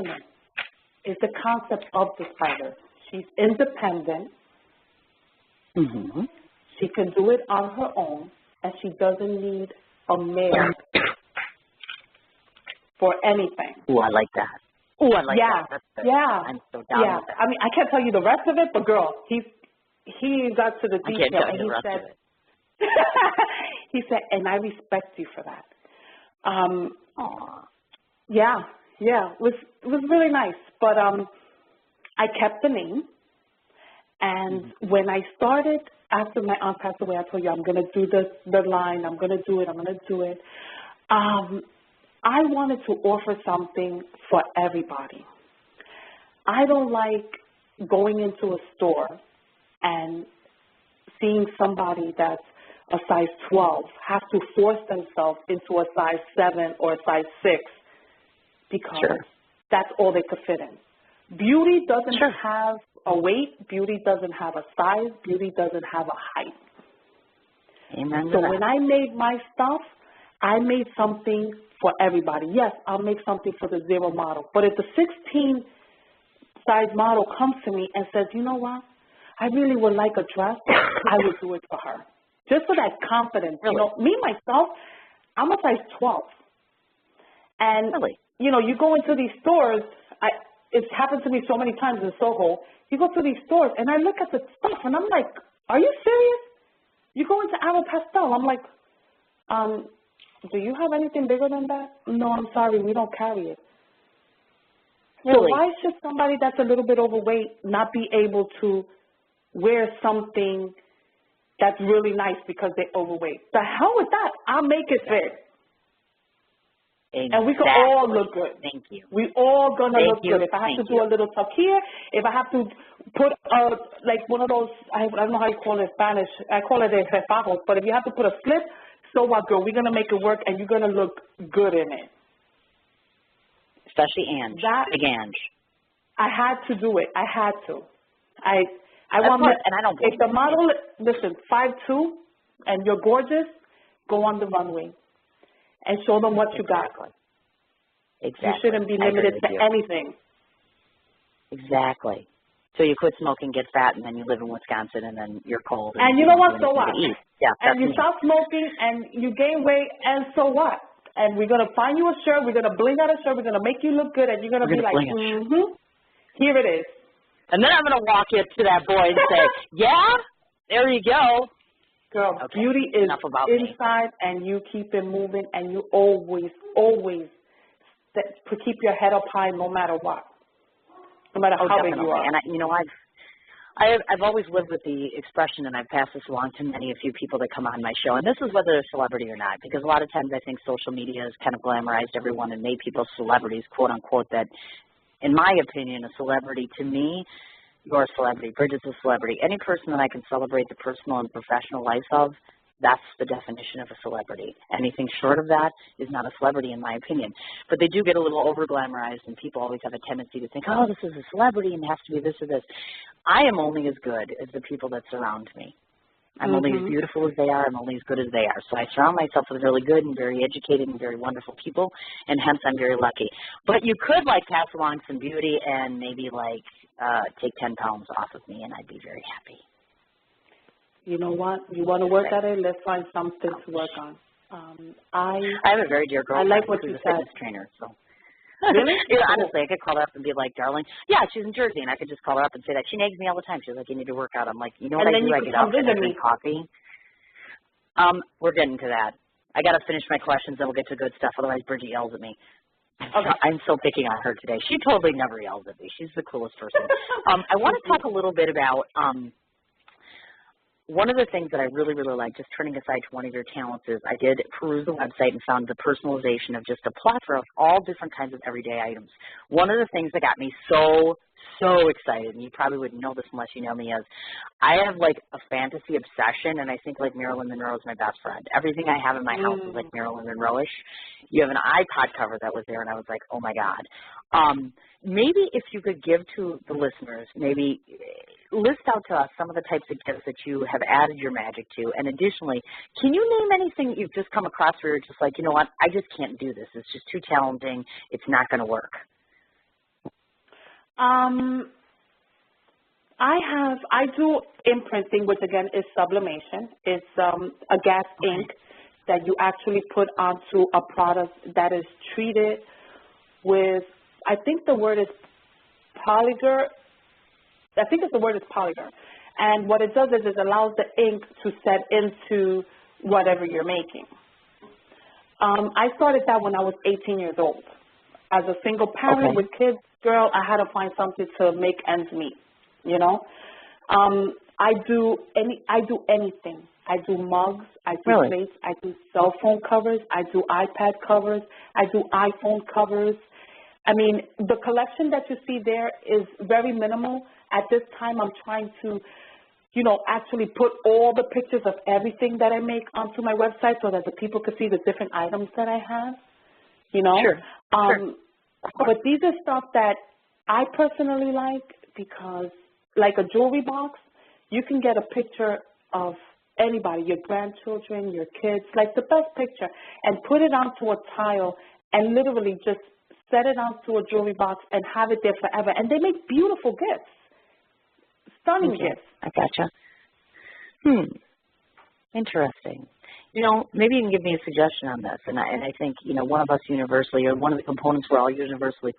It's the concept of the spider. She's independent. Mm-hmm. She can do it on her own, and she doesn't need a male for anything. Ooh, I like that. Ooh, I like that. Yeah. I'm so down with that. I mean, I can't tell you the rest of it, but girl, he got to the detail. I can't tell you and the rest of it. He said, and I respect you for that. Yeah, it was really nice. But I kept the name, and when I started, after my aunt passed away, I told you I'm going to do the line, I'm going to do it. I wanted to offer something for everybody. I don't like going into a store and seeing somebody that's a size 12 have to force themselves into a size 7 or a size 6 because that's all they could fit in. Beauty doesn't have a weight. Beauty doesn't have a size. Beauty doesn't have a height. Amen. So when I made my stuff, I made something for everybody. Yes, I'll make something for the 0 model. But if the 16 size model comes to me and says, you know what, I really would like a dress, I would do it for her. Just for that confidence. Really? Me, myself, I'm a size 12. And, you go into these stores, it's happened to me so many times in Soho. You go to these stores, and I look at the stuff, and I'm like, are you serious? You go into Aeropostale. I'm like, do you have anything bigger than that? No, I'm sorry, we don't carry it. Really? So why should somebody that's a little bit overweight not be able to wear something that's really nice because they're overweight? The hell with that. I'll make it fit. Exactly. And we can all look good. Thank you. We all gonna look good. If I have to do a little tuck here, if I have to put like one of those, I don't know how you call it in Spanish. I call it a refajos, but if you have to put a slip, so what, girl? We're gonna make it work, and you're gonna look good in it. Especially Ange, big Ange. I had to do it. I had to. I That's want. what, and I don't. If the model, listen, 5'2", and you're gorgeous, go on the runway and show them what you got. Exactly. You shouldn't be limited to anything. Exactly. So you quit smoking, get fat, and then you live in Wisconsin, and then you're cold. And you know what? So what? Yeah, and you stop smoking, and you gain weight, and so what? And we're gonna find you a shirt. We're gonna bling out a shirt. We're gonna make you look good, and you're gonna be like, here it is. And then I'm gonna walk you to that boy and say, yeah, there you go. Girl, beauty is inside, and you keep it moving, and you always keep your head up high no matter what, no matter how big you are. And I've always lived with the expression, and I've passed this along to a few people that come on my show, and this is whether they're a celebrity or not, because a lot of times I think social media has kind of glamorized everyone and made people celebrities, quote unquote, that in my opinion, a celebrity to me, you're a celebrity. Bridget's a celebrity. Any person that I can celebrate the personal and professional life of, that's the definition of a celebrity. Anything short of that is not a celebrity in my opinion. But they do get a little over-glamorized, and people always have a tendency to think, oh, this is a celebrity and it has to be this or this. I am only as good as the people that surround me. I'm only as beautiful as they are. I'm only as good as they are. So I surround myself with really good and very educated and very wonderful people, and hence I'm very lucky. But you could, like, pass along some beauty and maybe, like, take 10 pounds off of me, and I'd be very happy. You know what? You want to work at it? Let's find something to work on. I have a very dear girlfriend. I like what you said. Fitness trainer, so. Really? Honestly, I could call her up and be like, darling, yeah, she's in Jersey, and I could just call her up and say that. She nags me all the time. She's like, you need to work out. I'm like, you know what I do? I get up and I drink coffee. We're getting to that. I got to finish my questions, then we'll get to good stuff. Otherwise, Bridget yells at me. Okay. I'm so picking on her today. She totally never yells at me. She's the coolest person. I want to talk a little bit about one of the things that I really, really like, just turning aside to one of your talents, is I did peruse the website and found the personalization of just a plethora of all different kinds of everyday items. One of the things that got me so excited, and you probably wouldn't know this unless you know me, is I have like a fantasy obsession, and I think like Marilyn Monroe is my best friend. Everything I have in my house is like Marilyn Monroe-ish. You have an iPod cover that was there, and I was like, oh my God. Maybe if you could give to the listeners, maybe list out to us some of the types of gifts that you have added your magic to, and additionally, can you name anything that you've just come across where you're just like, you know what, I just can't do this. It's just too challenging. It's not going to work. I do imprinting, which again is sublimation. It's a gas ink that you actually put onto a product that is treated with, I think the word is polymer. And what it does is it allows the ink to set into whatever you're making. I started that when I was 18 years old. As a single parent with kids, girl, I had to find something to make ends meet, you know. I do anything. I do mugs, I do plates, I do cell phone covers, I do iPad covers, I do iPhone covers. I mean, the collection that you see there is very minimal. At this time, I'm trying to, you know, actually put all the pictures of everything that I make onto my website so that the people can see the different items that I have, you know. But these are stuff that I personally like because, like a jewelry box, you can get a picture of anybody, your grandchildren, your kids, like the best picture, and put it onto a tile and literally just set it onto a jewelry box and have it there forever. And they make beautiful gifts, stunning gifts. I gotcha. Interesting. You know, maybe you can give me a suggestion on this. And I think, you know, one of us universally, or one of the components we're all universally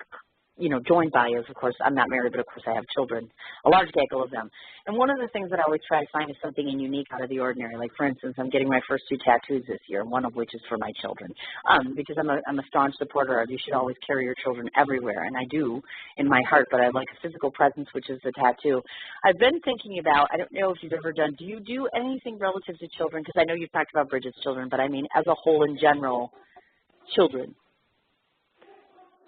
joined by is, of course, I'm not married, but of course I have children, a large gaggle of them. And one of the things that I always try to find is something unique out of the ordinary. Like, for instance, I'm getting my first 2 tattoos this year, one of which is for my children, because I'm a staunch supporter of you should always carry your children everywhere, and I do in my heart, but I like a physical presence, which is the tattoo. I've been thinking about, I don't know if you've ever done, do you do anything relative to children? Because I know you've talked about Bridget's children, but I mean as a whole in general, children.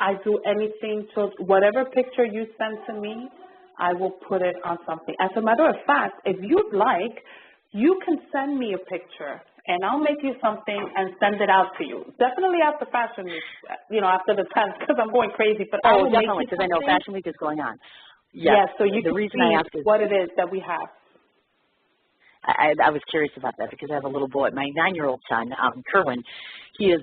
I do anything to whatever picture you send to me, I will put it on something. As a matter of fact, if you'd like, you can send me a picture and I'll make you something and send it out to you. Definitely after Fashion Week, after the 10th, because I'm going crazy. But I will definitely, because I know Fashion Week is going on. Yes, so you the can reason see I asked is what it is that we have. I was curious about that because I have a little boy, my 9-year-old son, Kerwin. He's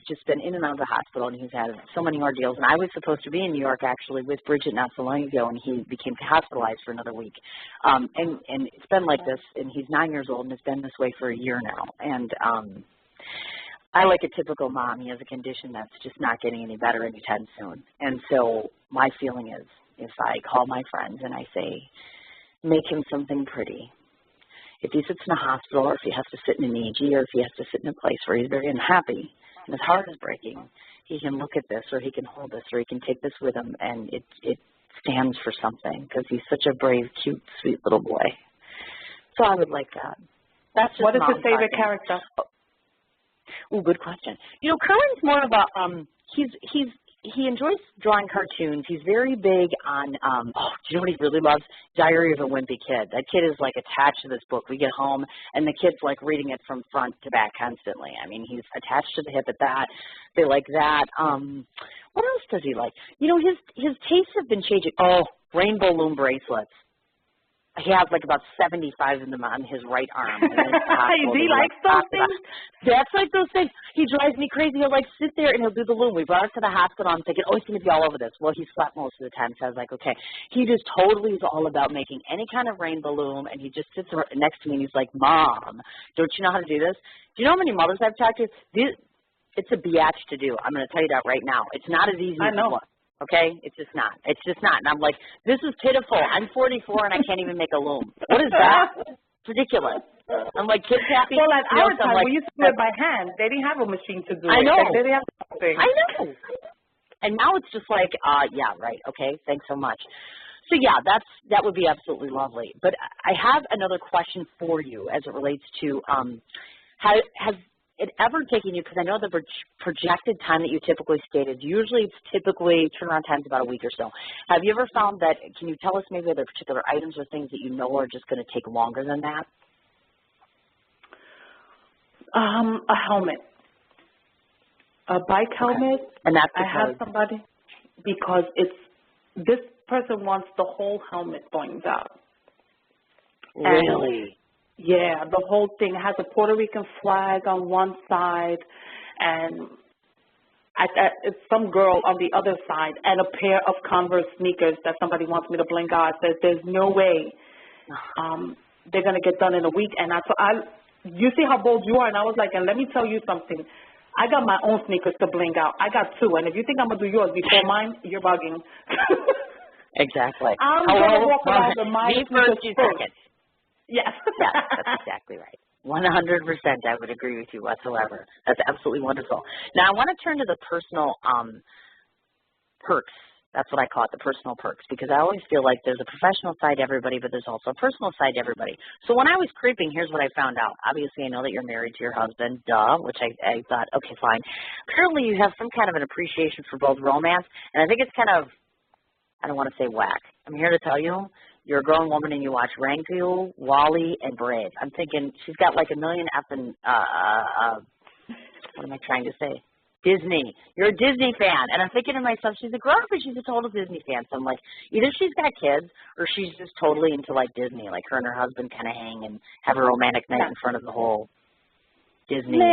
just been in and out of the hospital, and he's had so many ordeals. And I was supposed to be in New York actually with Bridget not so long ago, and he became hospitalized for another week. And it's been like this, and he's 9 years old, and it's been this way for a year now. And I like a typical mom. He has a condition that's just not getting any better anytime soon. And so my feeling is, if I call my friends and I say, make him something pretty. If he sits in a hospital, or if he has to sit in an EG, or if he has to sit in a place where he's very unhappy and his heart is breaking, he can look at this, or he can hold this, or he can take this with him, and it stands for something because he's such a brave, cute, sweet little boy. So I would like that. That's just what is his favorite talking. character? Oh, good question. Kerwin's more of a he enjoys drawing cartoons. He's very big on, do you know what he really loves? Diary of a Wimpy Kid. That kid is like attached to this book. We get home and the kid's like reading it from front to back constantly. I mean, he's attached to the hip at that. They like that. What else does he like? His tastes have been changing. Oh, rainbow loom bracelets. He has like about 75 of them on his right arm. He likes those things? That's like those things. He drives me crazy. He'll like sit there and he'll do the loom. We brought it to the hospital. I'm thinking, he's going to be all over this. Well, he slept most of the time, so I was like, okay. He just totally is all about making any kind of rainbow loom, and he just sits next to me and he's like, Mom, don't you know how to do this? Do you know how many mothers I've talked to? It's a biatch to do. I'm going to tell you that right now. It's not as easy as it looks. Okay? It's just not. It's just not. And I'm like, this is pitiful. I'm 44 and I can't even make a loom. What is that? It's ridiculous. I'm like, kids happy. Well, at our time, we used to do it by hand. They didn't have a machine to do it. I know. They didn't have something. I know. And now it's just like, yeah, right. Okay, thanks so much. So, yeah, that would be absolutely lovely. But I have another question for you as it relates to has it ever taken you, because I know the projected time that you typically stated, usually it's typically turnaround time's about a week or so. Have you ever found that, can you tell us maybe other particular items or things that you know are just going to take longer than that? A helmet. A bike helmet. And that's I have somebody, because this person wants the whole helmet going out. Really? Yeah, the whole thing has a Puerto Rican flag on one side, and it's some girl on the other side, and a pair of Converse sneakers that somebody wants me to bling out. Says there's no way they're gonna get done in a week. And you see how bold you are, and I was like, and let me tell you something. I got my own sneakers to bling out. I got 2, and if you think I'm gonna do yours before mine, you're bugging. Exactly. I'm gonna walk around with my me first, you second. Yes. Yes, that's exactly right. 100%, I would agree with you whatsoever. That's absolutely wonderful. Now, I want to turn to the personal perks. That's what I call it, the personal perks, because I always feel like there's a professional side to everybody, but there's also a personal side to everybody. So when I was creeping, here's what I found out. Obviously, I know that you're married to your husband, which I thought, okay, fine. Apparently, you have some kind of an appreciation for both romance, and I think it's kind of, I don't want to say whack. I'm here to tell you, you're a grown woman and you watch Rangoon, Wally, and Brave. I'm thinking she's got like a million effing, what am I trying to say? Disney. You're a Disney fan. And I'm thinking to myself, she's a grown-up, but she's a total Disney fan. So I'm like, either she's got kids or she's just totally into like Disney, like her and her husband kind of hang and have a romantic night in front of the whole Disney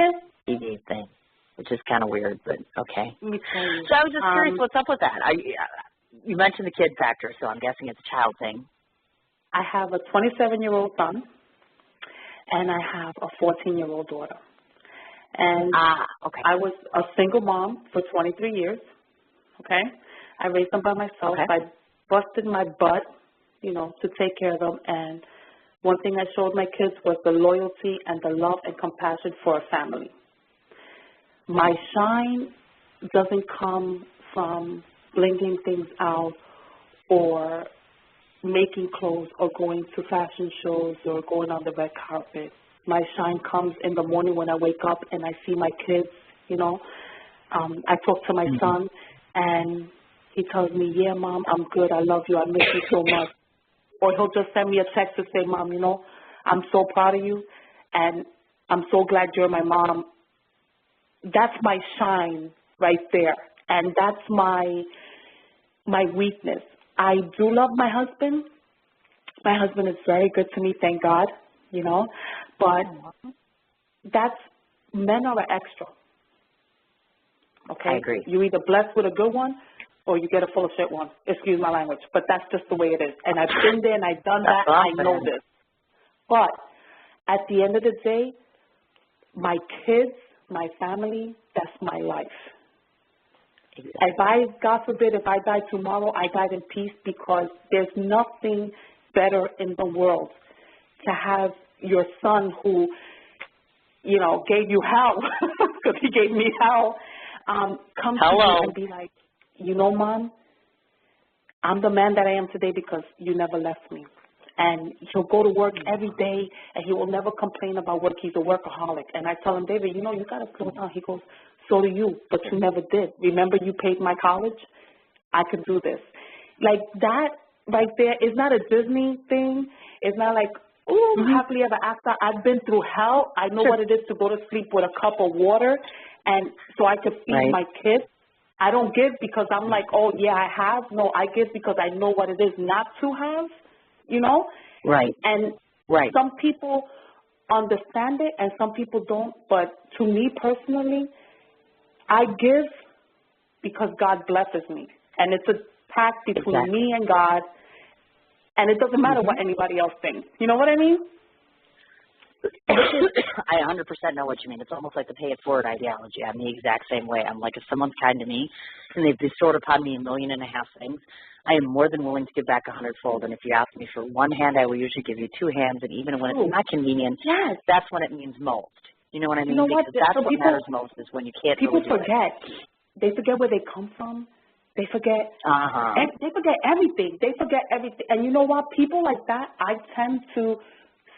TV thing, which is kind of weird, but okay. So I was just curious, what's up with that? You mentioned the kid factor, so I'm guessing it's a child thing. I have a 27-year-old son, and I have a 14-year-old daughter. And okay. I was a single mom for 23 years, okay? I raised them by myself. Okay. I busted my butt, you know, to take care of them. And one thing I showed my kids was the loyalty and the love and compassion for a family. My shine doesn't come from blinging things out or making clothes or going to fashion shows or going on the red carpet. My shine comes in the morning when I wake up and I see my kids, you know. I talk to my son and he tells me, yeah, Mom, I'm good. I love you. I miss you so much. Or he'll just send me a text to say, Mom, you know, I'm so proud of you and I'm so glad you're my mom. That's my shine right there. And that's my weakness. I do love my husband. My husband is very good to me, thank God, you know. But men are an extra. Okay? I agree. You either blessed with a good one or you get a full of shit one. Excuse my language. But that's just the way it is. And I've been there and I've done that. I know this. But at the end of the day, my kids, my family, that's my life. Exactly. God forbid, if I die tomorrow, I died in peace because there's nothing better in the world to have your son who, you know, gave you hell, because he gave me hell, come to you and be like, you know, Mom, I'm the man that I am today because you never left me. And he'll go to work every day, and he will never complain about work. He's a workaholic. And I tell him, David, you know, you got to slow down. He goes, so do you, but you never did. Remember you paid my college? I could do this. Like that right there is not a Disney thing. It's not like, ooh, happily ever after. I've been through hell. I know what it is to go to sleep with a cup of water, and so I could feed my kids. I don't give because I'm like, oh, yeah, I have. No, I give because I know what it is not to have, you know? Right. And some people understand it and some people don't. But to me personally, I give because God blesses me. And it's a pact between me and God. And it doesn't matter what anybody else thinks. You know what I mean? I 100% know what you mean. It's almost like the pay it forward ideology. I'm the exact same way. I'm like, if someone's kind to me and they've bestowed upon me 1.5 million things, I am more than willing to give back 100-fold. And if you ask me for one hand, I will usually give you 2 hands. And even when it's not convenient, that's when it means most. You know what I mean? You know what? Because that's what matters most is when you can't people really do forget. They forget where they come from. They forget. They forget everything. They forget everything. And you know what? People like that, I tend to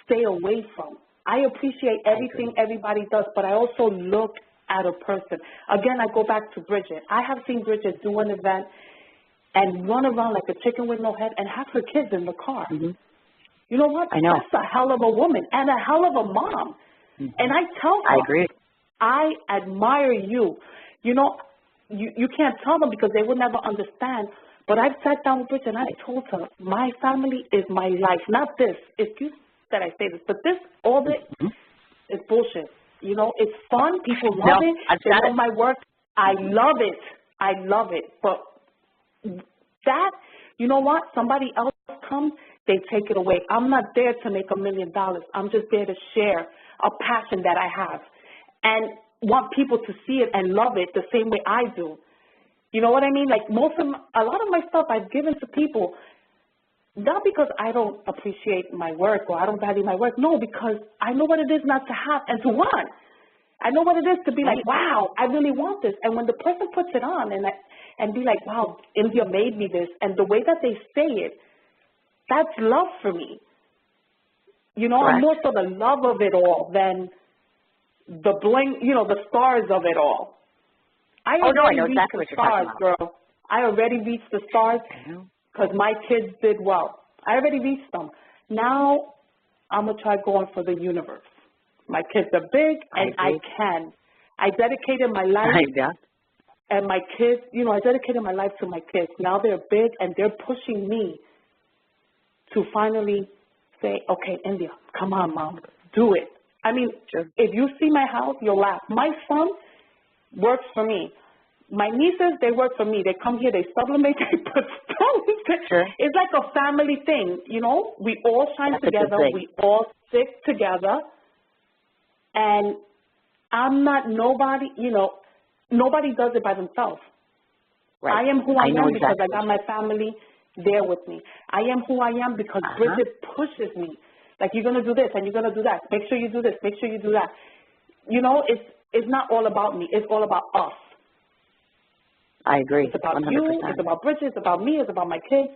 stay away from. I appreciate everything everybody does, but I also look at a person. Again, I go back to Bridget. I have seen Bridget do an event and run around like a chicken with no head and have her kids in the car. You know what? I know. That's a hell of a woman and a hell of a mom. And I tell her, I agree. I admire you. You know, you can't tell them because they will never understand. But I've sat down with Bridget and I told her, my family is my life, not this. Excuse that I say this, but this, all this is bullshit. You know, it's fun. People love it. They love my work. I love it. I love it. But that, you know what? Somebody else comes, they take it away. I'm not there to make $1 million. I'm just there to share a passion that I have and want people to see it and love it the same way I do. You know what I mean? Like a lot of my stuff I've given to people, not because I don't appreciate my work or I don't value my work. No, because I know what it is not to have and to want. I know what it is to be like, wow, I really want this. And when the person puts it on and be like, wow, India made me this, and the way that they say it, that's love for me. You know, I'm more so the love of it all than the bling, you know, the stars of it all. I already reached the stars, girl. I already reached the stars because my kids did well. I already reached them. Now I'm going to try going for the universe. My kids are big, and I can. I dedicated my life, and my kids, you know, I dedicated my life to my kids. Now they're big, and they're pushing me to finally say, okay, India, come on, Mom, do it. I mean, if you see my house, you'll laugh. My son works for me. My nieces, they work for me. They come here, they sublimate, they put stones. It's like a family thing, you know. We all shine together. We all stick together. And I'm not nobody, you know, nobody does it by themselves. Right. I am who I am because exactly. I got my family there with me. I am who I am because Bridget pushes me. Like, you're going to do this and you're going to do that. Make sure you do this. Make sure you do that. You know, it's not all about me. It's all about us. I agree. It's about 100%. you. It's about Bridget. It's about me. It's about my kids.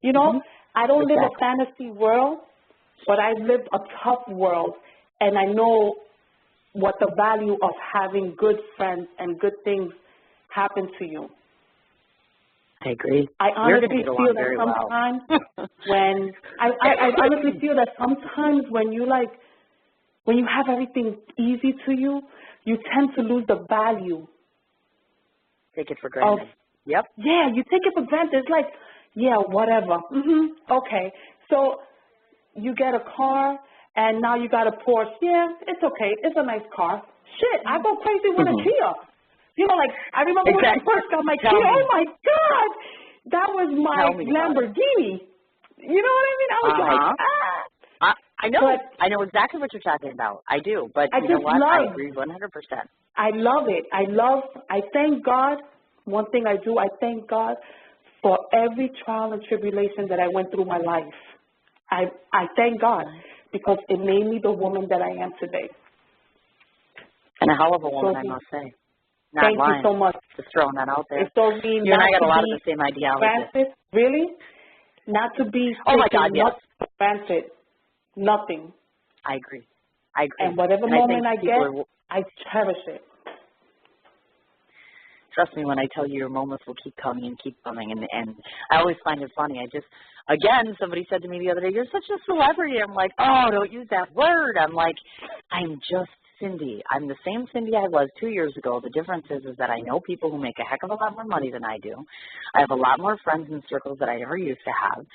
You know, I don't live a fantasy world, but I live a tough world, and I know what the value of having good friends and good things happen to you. I agree. I honestly feel that sometimes when I honestly feel that sometimes when you have everything easy to you, you tend to lose the value. Take it for granted. Yep. Yeah, you take it for granted. It's like, yeah, whatever. Okay. So you get a car and now you got a Porsche. Yeah, it's okay. It's a nice car. Shit, I go crazy with a Kia. You know, like, I remember when I first got my Kia. Oh, my God. That was my Lamborghini. You know what I mean? I was like, ah. I know. I know exactly what you're talking about. I do. But you know what? I agree 100%. I love it. I thank God. One thing I do, I thank God for every trial and tribulation that I went through my life. I thank God because it made me the woman that I am today. And a hell of a woman, I must say. Not Thank lying. you so much. Just throwing that out there. It's so mean. You and I got a lot of the same ideology. Granted, really? Not to be granted. Nothing. I agree. I agree. And whatever moment I get, I cherish it. Trust me when I tell you your moments will keep coming and keep coming. And I always find it funny. Again, somebody said to me the other day, you're such a celebrity. I'm like, oh, don't use that word. I'm like, I'm just Cindy. I'm the same Cindy I was 2 years ago. The difference is that I know people who make a heck of a lot more money than I do. I have a lot more friends in circles that I never used to have.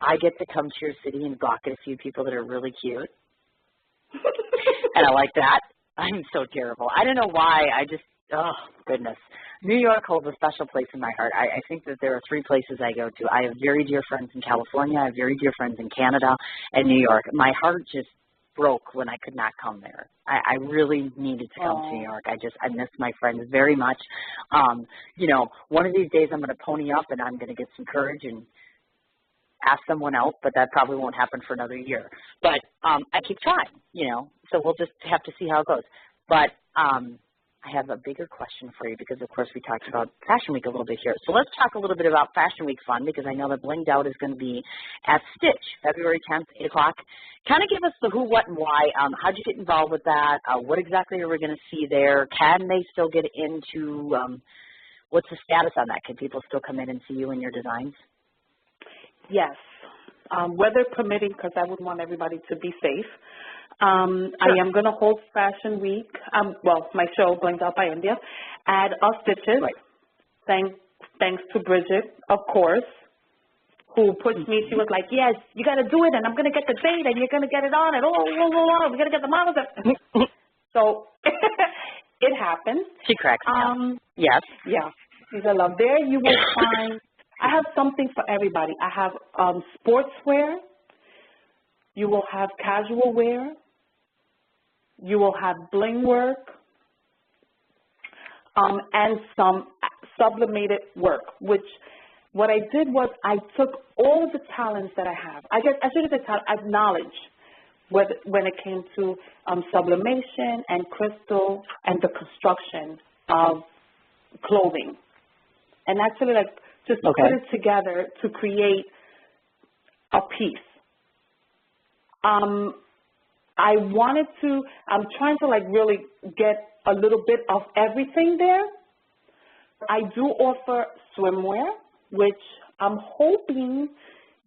I get to come to your city and gawk at a few people that are really cute. And I like that. I'm so terrible. I don't know why. Oh, goodness. New York holds a special place in my heart. I think that there are 3 places I go to. I have very dear friends in California. I have very dear friends in Canada and New York. My heart just broke when I could not come there. I really needed to come to New York. I miss my friends very much. You know, one of these days I'm going to pony up and I'm going to get some courage and ask someone else, but that probably won't happen for another year. But I keep trying, you know, so we'll just have to see how it goes. But I have a bigger question for you because, of course, we talked about Fashion Week a little bit here. So let's talk a little bit about Fashion Week fun because I know that Blinged Out is going to be at Stitch, February 10th, 8 o'clock. Kind of give us the who, what, and why. How'd you get involved with that? What exactly are we going to see there? Can they still get into what's the status on that? Can people still come in and see you and your designs? Yes. Weather permitting, because I would want everybody to be safe. I am going to host Fashion Week, my show, Blinged Out by India, at Stitches. Right. Thanks to Bridget, of course, who pushed me. She was like, yes, you got to do it, and I'm going to get the date, and you're going to get it on, and we're going to get the models. So it happened. She cracks me up. Yes. Yeah. She's a love. There you will find, I have something for everybody. I have sportswear. You will have casual wear. You will have bling work and some sublimated work, which what I did was I took all of the talents that I have. I should have said I have knowledge when it came to sublimation and crystal and the construction of clothing. And actually just put it together to create a piece. I'm trying to really get a little bit of everything there. I do offer swimwear, which I'm hoping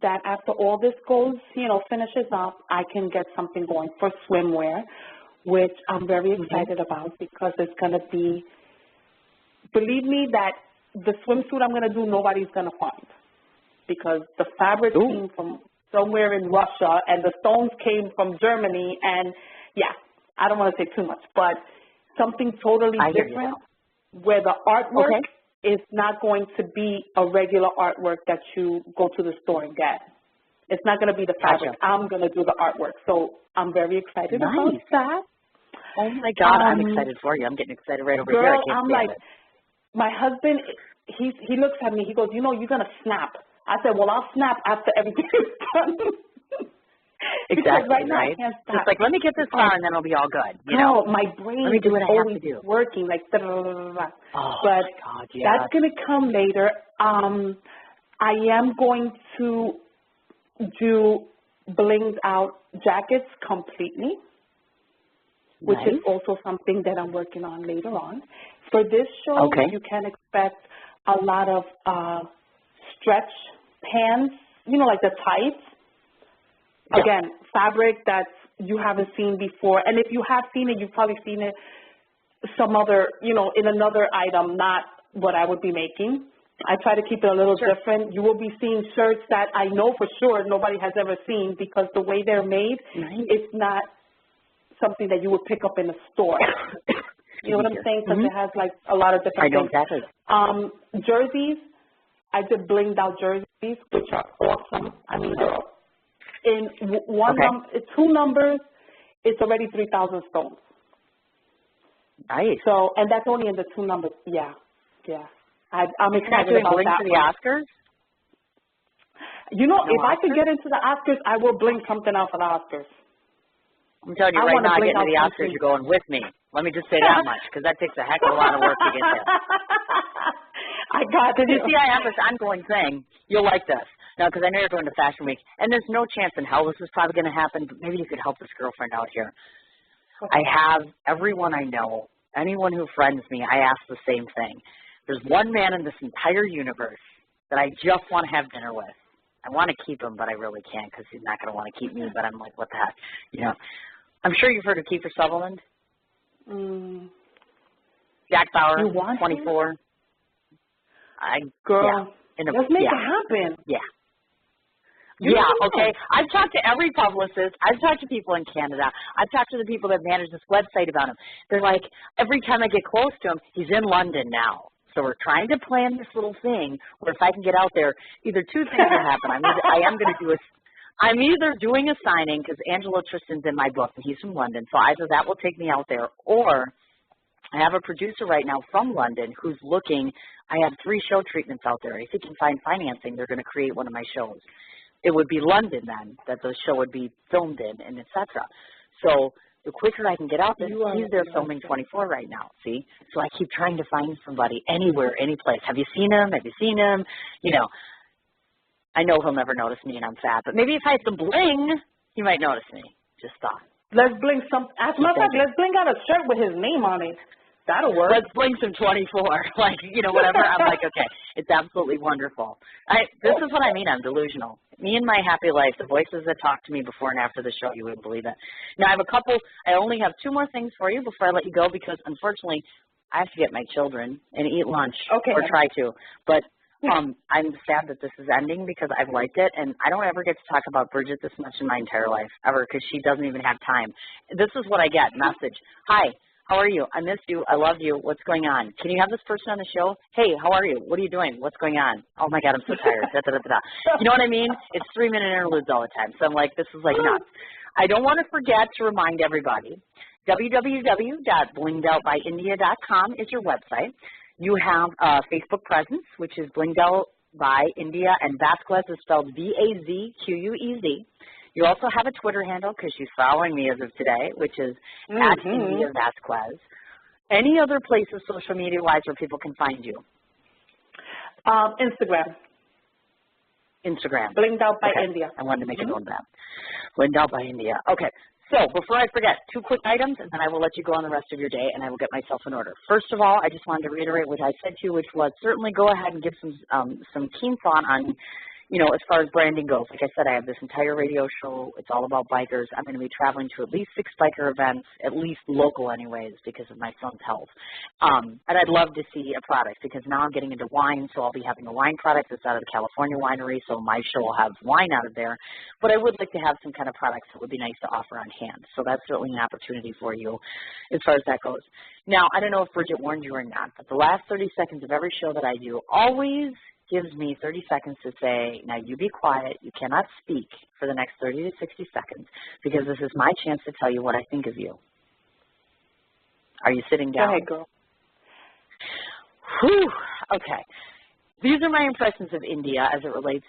that after all this finishes up, I can get something going for swimwear, which I'm very excited about because it's going to be, believe me that the swimsuit I'm going to do, nobody's going to find because the fabric came from somewhere in Russia, and the stones came from Germany, and I don't want to say too much, but something totally different where the artwork is not going to be a regular artwork that you go to the store and get. It's not going to be the fabric. I'm going to do the artwork, so I'm very excited about that. Oh, my God, I'm excited for you. I'm getting excited right over here. Girl, I'm like, my husband he looks at me, he goes, you know, you're going to snap. I said, well, I'll snap after everything is done. Exactly, right? Now right? I can't stop. Just like, let me get this far and then it'll be all good. You no, know? my brain let me do what is I have always to do. working, like, but my God, yeah. that's going to come later. I am going to do blinged out jackets completely, which is also something that I'm working on later on. For this show, you can expect a lot of stretch pants, you know, like the tights. Yeah. Again, fabric that you haven't seen before. And if you have seen it, you've probably seen it some other, you know, in another item, not what I would be making. I try to keep it a little different. You will be seeing shirts that I know for sure nobody has ever seen because the way they're made, it's not something that you would pick up in a store. You know what I'm saying? Because it has like a lot of different things. Exactly. Jerseys, I did blinged out jerseys, which are awesome. I mean, they're in two numbers, it's already 3,000 stones. Nice. So, and that's only in the two numbers. Yeah. I'm excited about that. To the Oscars? You know, if I could get into the Oscars, I will bling something out for the Oscars. I'm telling you right now, getting to the Oscars, you're going with me. Let me just say that much, because that takes a heck of a lot of work to get there. I got it. Because you see, I have this ongoing thing. You'll like this. Now, because I know you're going to Fashion Week, and there's no chance in hell this is probably going to happen, but maybe you could help this girlfriend out here. I have everyone I know, anyone who friends me, I ask the same thing. There's one man in this entire universe that I just want to have dinner with. I want to keep him, but I really can't because he's not going to want to keep me, but I'm like, what the heck? You know, I'm sure you've heard of Kiefer Sutherland. Jack Bauer, 24. Girl, let's make it happen. Yeah, okay. I've talked to every publicist. I've talked to people in Canada. I've talked to the people that manage this website about him. They're like, every time I get close to him, he's in London now. So we're trying to plan this little thing where if I can get out there, either two things will happen. I'm either doing a signing because Angelo Tristan's in my book and he's from London. So either that will take me out there, or I have a producer right now from London who's looking. I have 3 show treatments out there. If he can find financing, they're going to create one of my shows. It would be London then that the show would be filmed in, and et cetera. So the quicker I can get out there, he's there filming 24 right now, see? So I keep trying to find somebody anywhere, any place. Have you seen him? Have you seen him? You know, I know he'll never notice me and I'm fat, but maybe if I had some bling, he might notice me. Just thought. Let's bling some, as a matter of fact, let's bling out a shirt with his name on it. That'll work. Let's bling some 24, like, you know, whatever. I'm like, okay, it's absolutely wonderful. This is what I mean. I'm delusional. Me and my happy life, the voices that talk to me before and after the show, you wouldn't believe it. Now, I only have 2 more things for you before I let you go because, unfortunately, I have to get my children and eat lunch or try to. But I'm sad that this is ending because I've liked it, and I don't ever get to talk about Bridget this much in my entire life, ever, because she doesn't even have time. This is what I get, message. Hi. How are you? I missed you. I love you. What's going on? Can you have this person on the show? Hey, how are you? What are you doing? What's going on? Oh, my God, I'm so tired. Da, da, da, da. You know what I mean? It's 3-minute interludes all the time. So I'm like, this is like nuts. I don't want to forget to remind everybody, www.blingedoutbyindia.com is your website. You have a Facebook presence, which is Blinged Out by India, and Vazquez is spelled V-A-Z-Q-U-E-Z. You also have a Twitter handle because she's following me as of today, which is at India Vazquez. Any other places social media-wise where people can find you? Instagram. Blinged Out by India. I wanted to make a note of that. Blinged Out by India. Okay. So before I forget, 2 quick items, and then I will let you go on the rest of your day, and I will get myself in order. First of all, I just wanted to reiterate what I said to you, which was certainly go ahead and give some keen thought on, you know, as far as branding goes. Like I said, I have this entire radio show. It's all about bikers. I'm going to be traveling to at least 6 biker events, at least local anyways, because of my son's health. And I'd love to see a product because now I'm getting into wine, so I'll be having a wine product that's out of the California winery, so my show will have wine out of there. But I would like to have some kind of products that would be nice to offer on hand. So that's certainly an opportunity for you as far as that goes. Now, I don't know if Bridget warned you or not, but the last 30 seconds of every show that I do always gives me 30 seconds to say, now you be quiet, you cannot speak for the next 30 to 60 seconds because this is my chance to tell you what I think of you. Are you sitting down? Go ahead, girl. Whew. Okay. these are my impressions of India as it relates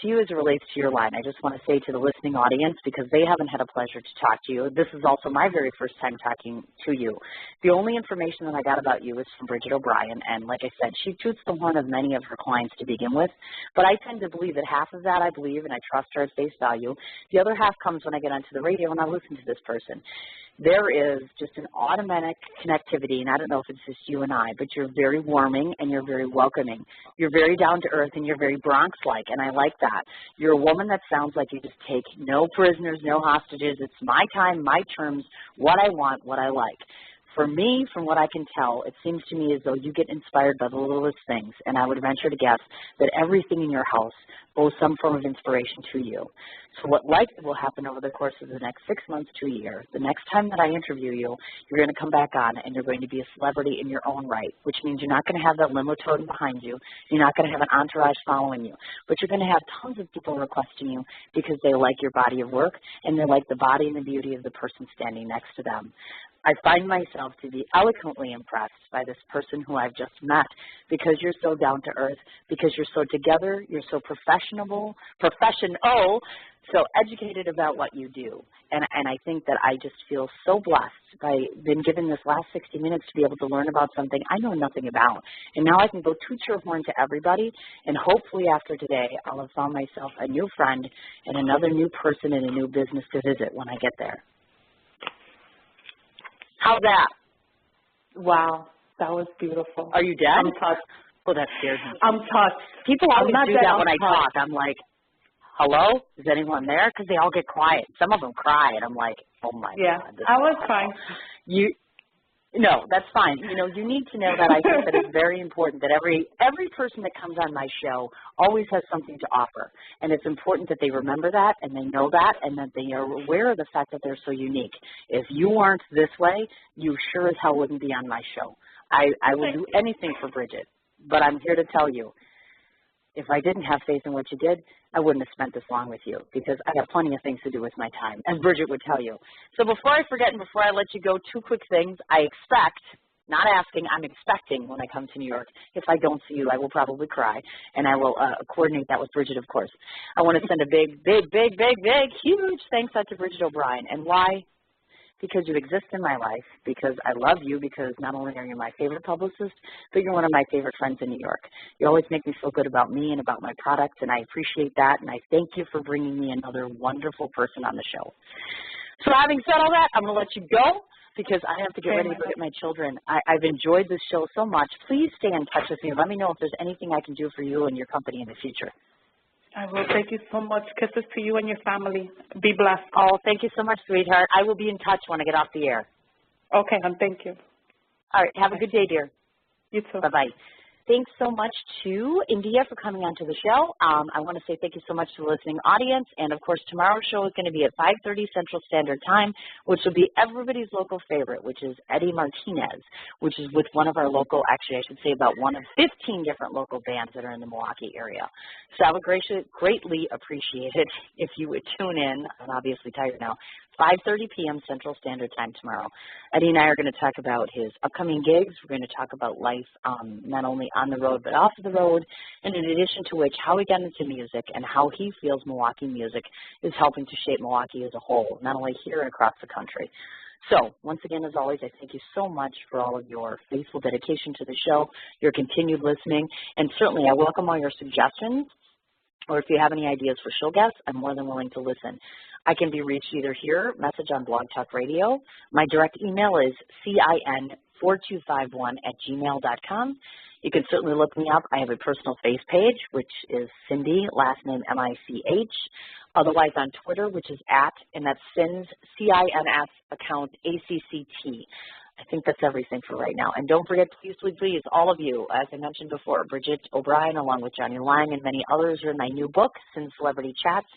to you, as it relates to your line. I just want to say to the listening audience, because they haven't had a pleasure to talk to you, this is also my very first time talking to you. The only information that I got about you is from Bridget O'Brien, and like I said, she toots the horn of many of her clients to begin with, but I tend to believe that half of that I believe, and I trust her at face value. The other half comes when I get onto the radio and I listen to this person. There is just an automatic connectivity, and I don't know if it's just you and I, but you're very warming and you're very welcoming. You're very down to earth and you're very Bronx-like, and I like that. You're a woman that sounds like you just take no prisoners, no hostages. It's my time, my terms, what I want, what I like. For me, from what I can tell, it seems to me as though you get inspired by the littlest things, and I would venture to guess that everything in your house owes some form of inspiration to you. So what likely will happen over the course of the next 6 months to a year, the next time that I interview you, you're going to come back on and you're going to be a celebrity in your own right, which means you're not going to have that limo toting behind you. You're not going to have an entourage following you, but you're going to have tons of people requesting you because they like your body of work and they like the body and the beauty of the person standing next to them. I find myself to be eloquently impressed by this person who I've just met because you're so down to earth, because you're so together, you're so professional, so educated about what you do. And I think that I just feel so blessed by being given this last 60 minutes to be able to learn about something I know nothing about. And now I can go toot your horn to everybody, and hopefully after today I'll have found myself a new friend and another new person and a new business to visit when I get there. How's that? Wow, that was beautiful. Are you dead? I'm touched. Oh, that scares me. I'm touched. People always do that when I talk. touched. I'm like, hello? Is anyone there? Because they all get quiet. Some of them cry, and I'm like, oh, my God. I was crying. No, that's fine. You know, you need to know that I think that it's very important that every person that comes on my show always has something to offer. And it's important that they remember that and they know that and that they are aware of the fact that they're so unique. If you aren't this way, you sure as hell wouldn't be on my show. I will do anything for Bridget, but I'm here to tell you, if I didn't have faith in what you did, I wouldn't have spent this long with you because I have plenty of things to do with my time, as Bridget would tell you. So before I forget and before I let you go, 2 quick things. I expect, not asking, I'm expecting when I come to New York, if I don't see you, I will probably cry, and I will coordinate that with Bridget, of course. I want to send a big, huge thanks out to Bridget O'Brien. And why? Because you exist in my life, because I love you, because not only are you my favorite publicist, but you're one of my favorite friends in New York. You always make me feel good about me and about my products, and I appreciate that, and I thank you for bringing me another wonderful person on the show. So having said all that, I'm going to let you go because I have to get ready to go get my children. I've enjoyed this show so much. Please stay in touch with me. Let me know if there's anything I can do for you and your company in the future. I will. Thank you so much. Kisses to you and your family. Be blessed. Oh, thank you so much, sweetheart. I will be in touch when I get off the air. Okay, hon. Thank you. All right. Have a good day, dear. You too. Bye-bye. Thanks so much to India for coming onto the show. I want to say thank you so much to the listening audience. And, of course, tomorrow's show is going to be at 5:30 Central Standard Time, which will be everybody's local favorite, which is Eddie Martinez, which is with one of our local, actually I should say about one of 15 different local bands that are in the Milwaukee area. So I would greatly appreciate it if you would tune in. I'm obviously tired now. 5:30 p.m. Central Standard Time tomorrow. Eddie and I are going to talk about his upcoming gigs. We're going to talk about life not only on the road but off the road, and in addition to which, how he got into music and how he feels Milwaukee music is helping to shape Milwaukee as a whole, not only here and across the country. So, once again, as always, I thank you so much for all of your faithful dedication to the show, your continued listening, and certainly I welcome all your suggestions, or if you have any ideas for show guests, I'm more than willing to listen. I can be reached either here, message on Blog Talk Radio. My direct email is CIN4251@gmail.com. You can certainly look me up. I have a personal face page, which is Cindy, last name M-I-C-H. Otherwise on Twitter, which is and that's Cin's, C-I-N-S, account A-C-C-T. I think that's everything for right now. And don't forget, please, all of you, as I mentioned before, Bridget O'Brien, along with Johnny Lang and many others, are in my new book, Sin Celebrity Chats.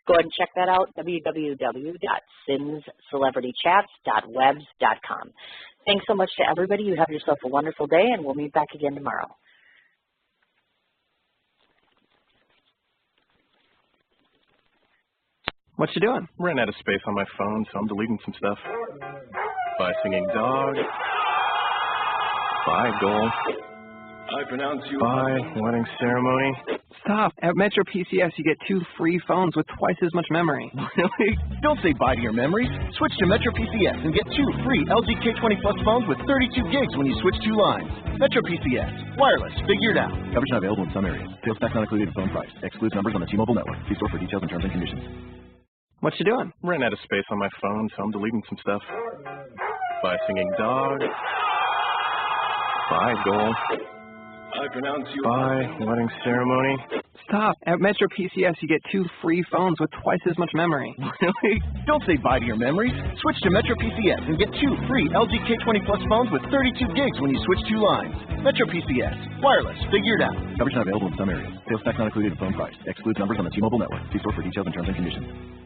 Go ahead and check that out, www.sinscelebritychats.webs.com. Thanks so much to everybody. You have yourself a wonderful day, and we'll meet back again tomorrow. What you doing? Ran out of space on my phone, so I'm deleting some stuff. By singing dog. Bye, goal. I pronounce you. Bye, wedding ceremony. Stop. At Metro PCS, you get 2 free phones with twice as much memory. Really? Don't say bye to your memories. Switch to Metro PCS and get 2 free LG K20 Plus phones with 32 gigs when you switch 2 lines. Metro PCS. Wireless. Figured out. Coverage not available in some areas. Sales tax not included in phone price. Excludes numbers on the T-Mobile network. See store for details and terms and conditions. What you doing? Ran out of space on my phone, so I'm deleting some stuff. By singing dog. Bye, goal. I pronounce you. Bye, wedding ceremony. Stop. At Metro PCS, you get 2 free phones with twice as much memory. Really? Don't say bye to your memories. Switch to Metro PCS and get 2 free LG K20 Plus phones with 32 gigs when you switch 2 lines. Metro PCS. Wireless. Figured out. Coverage not available in some areas. Sales tax not included in phone price. Excludes numbers on the T-Mobile network. See store for details and terms and conditions.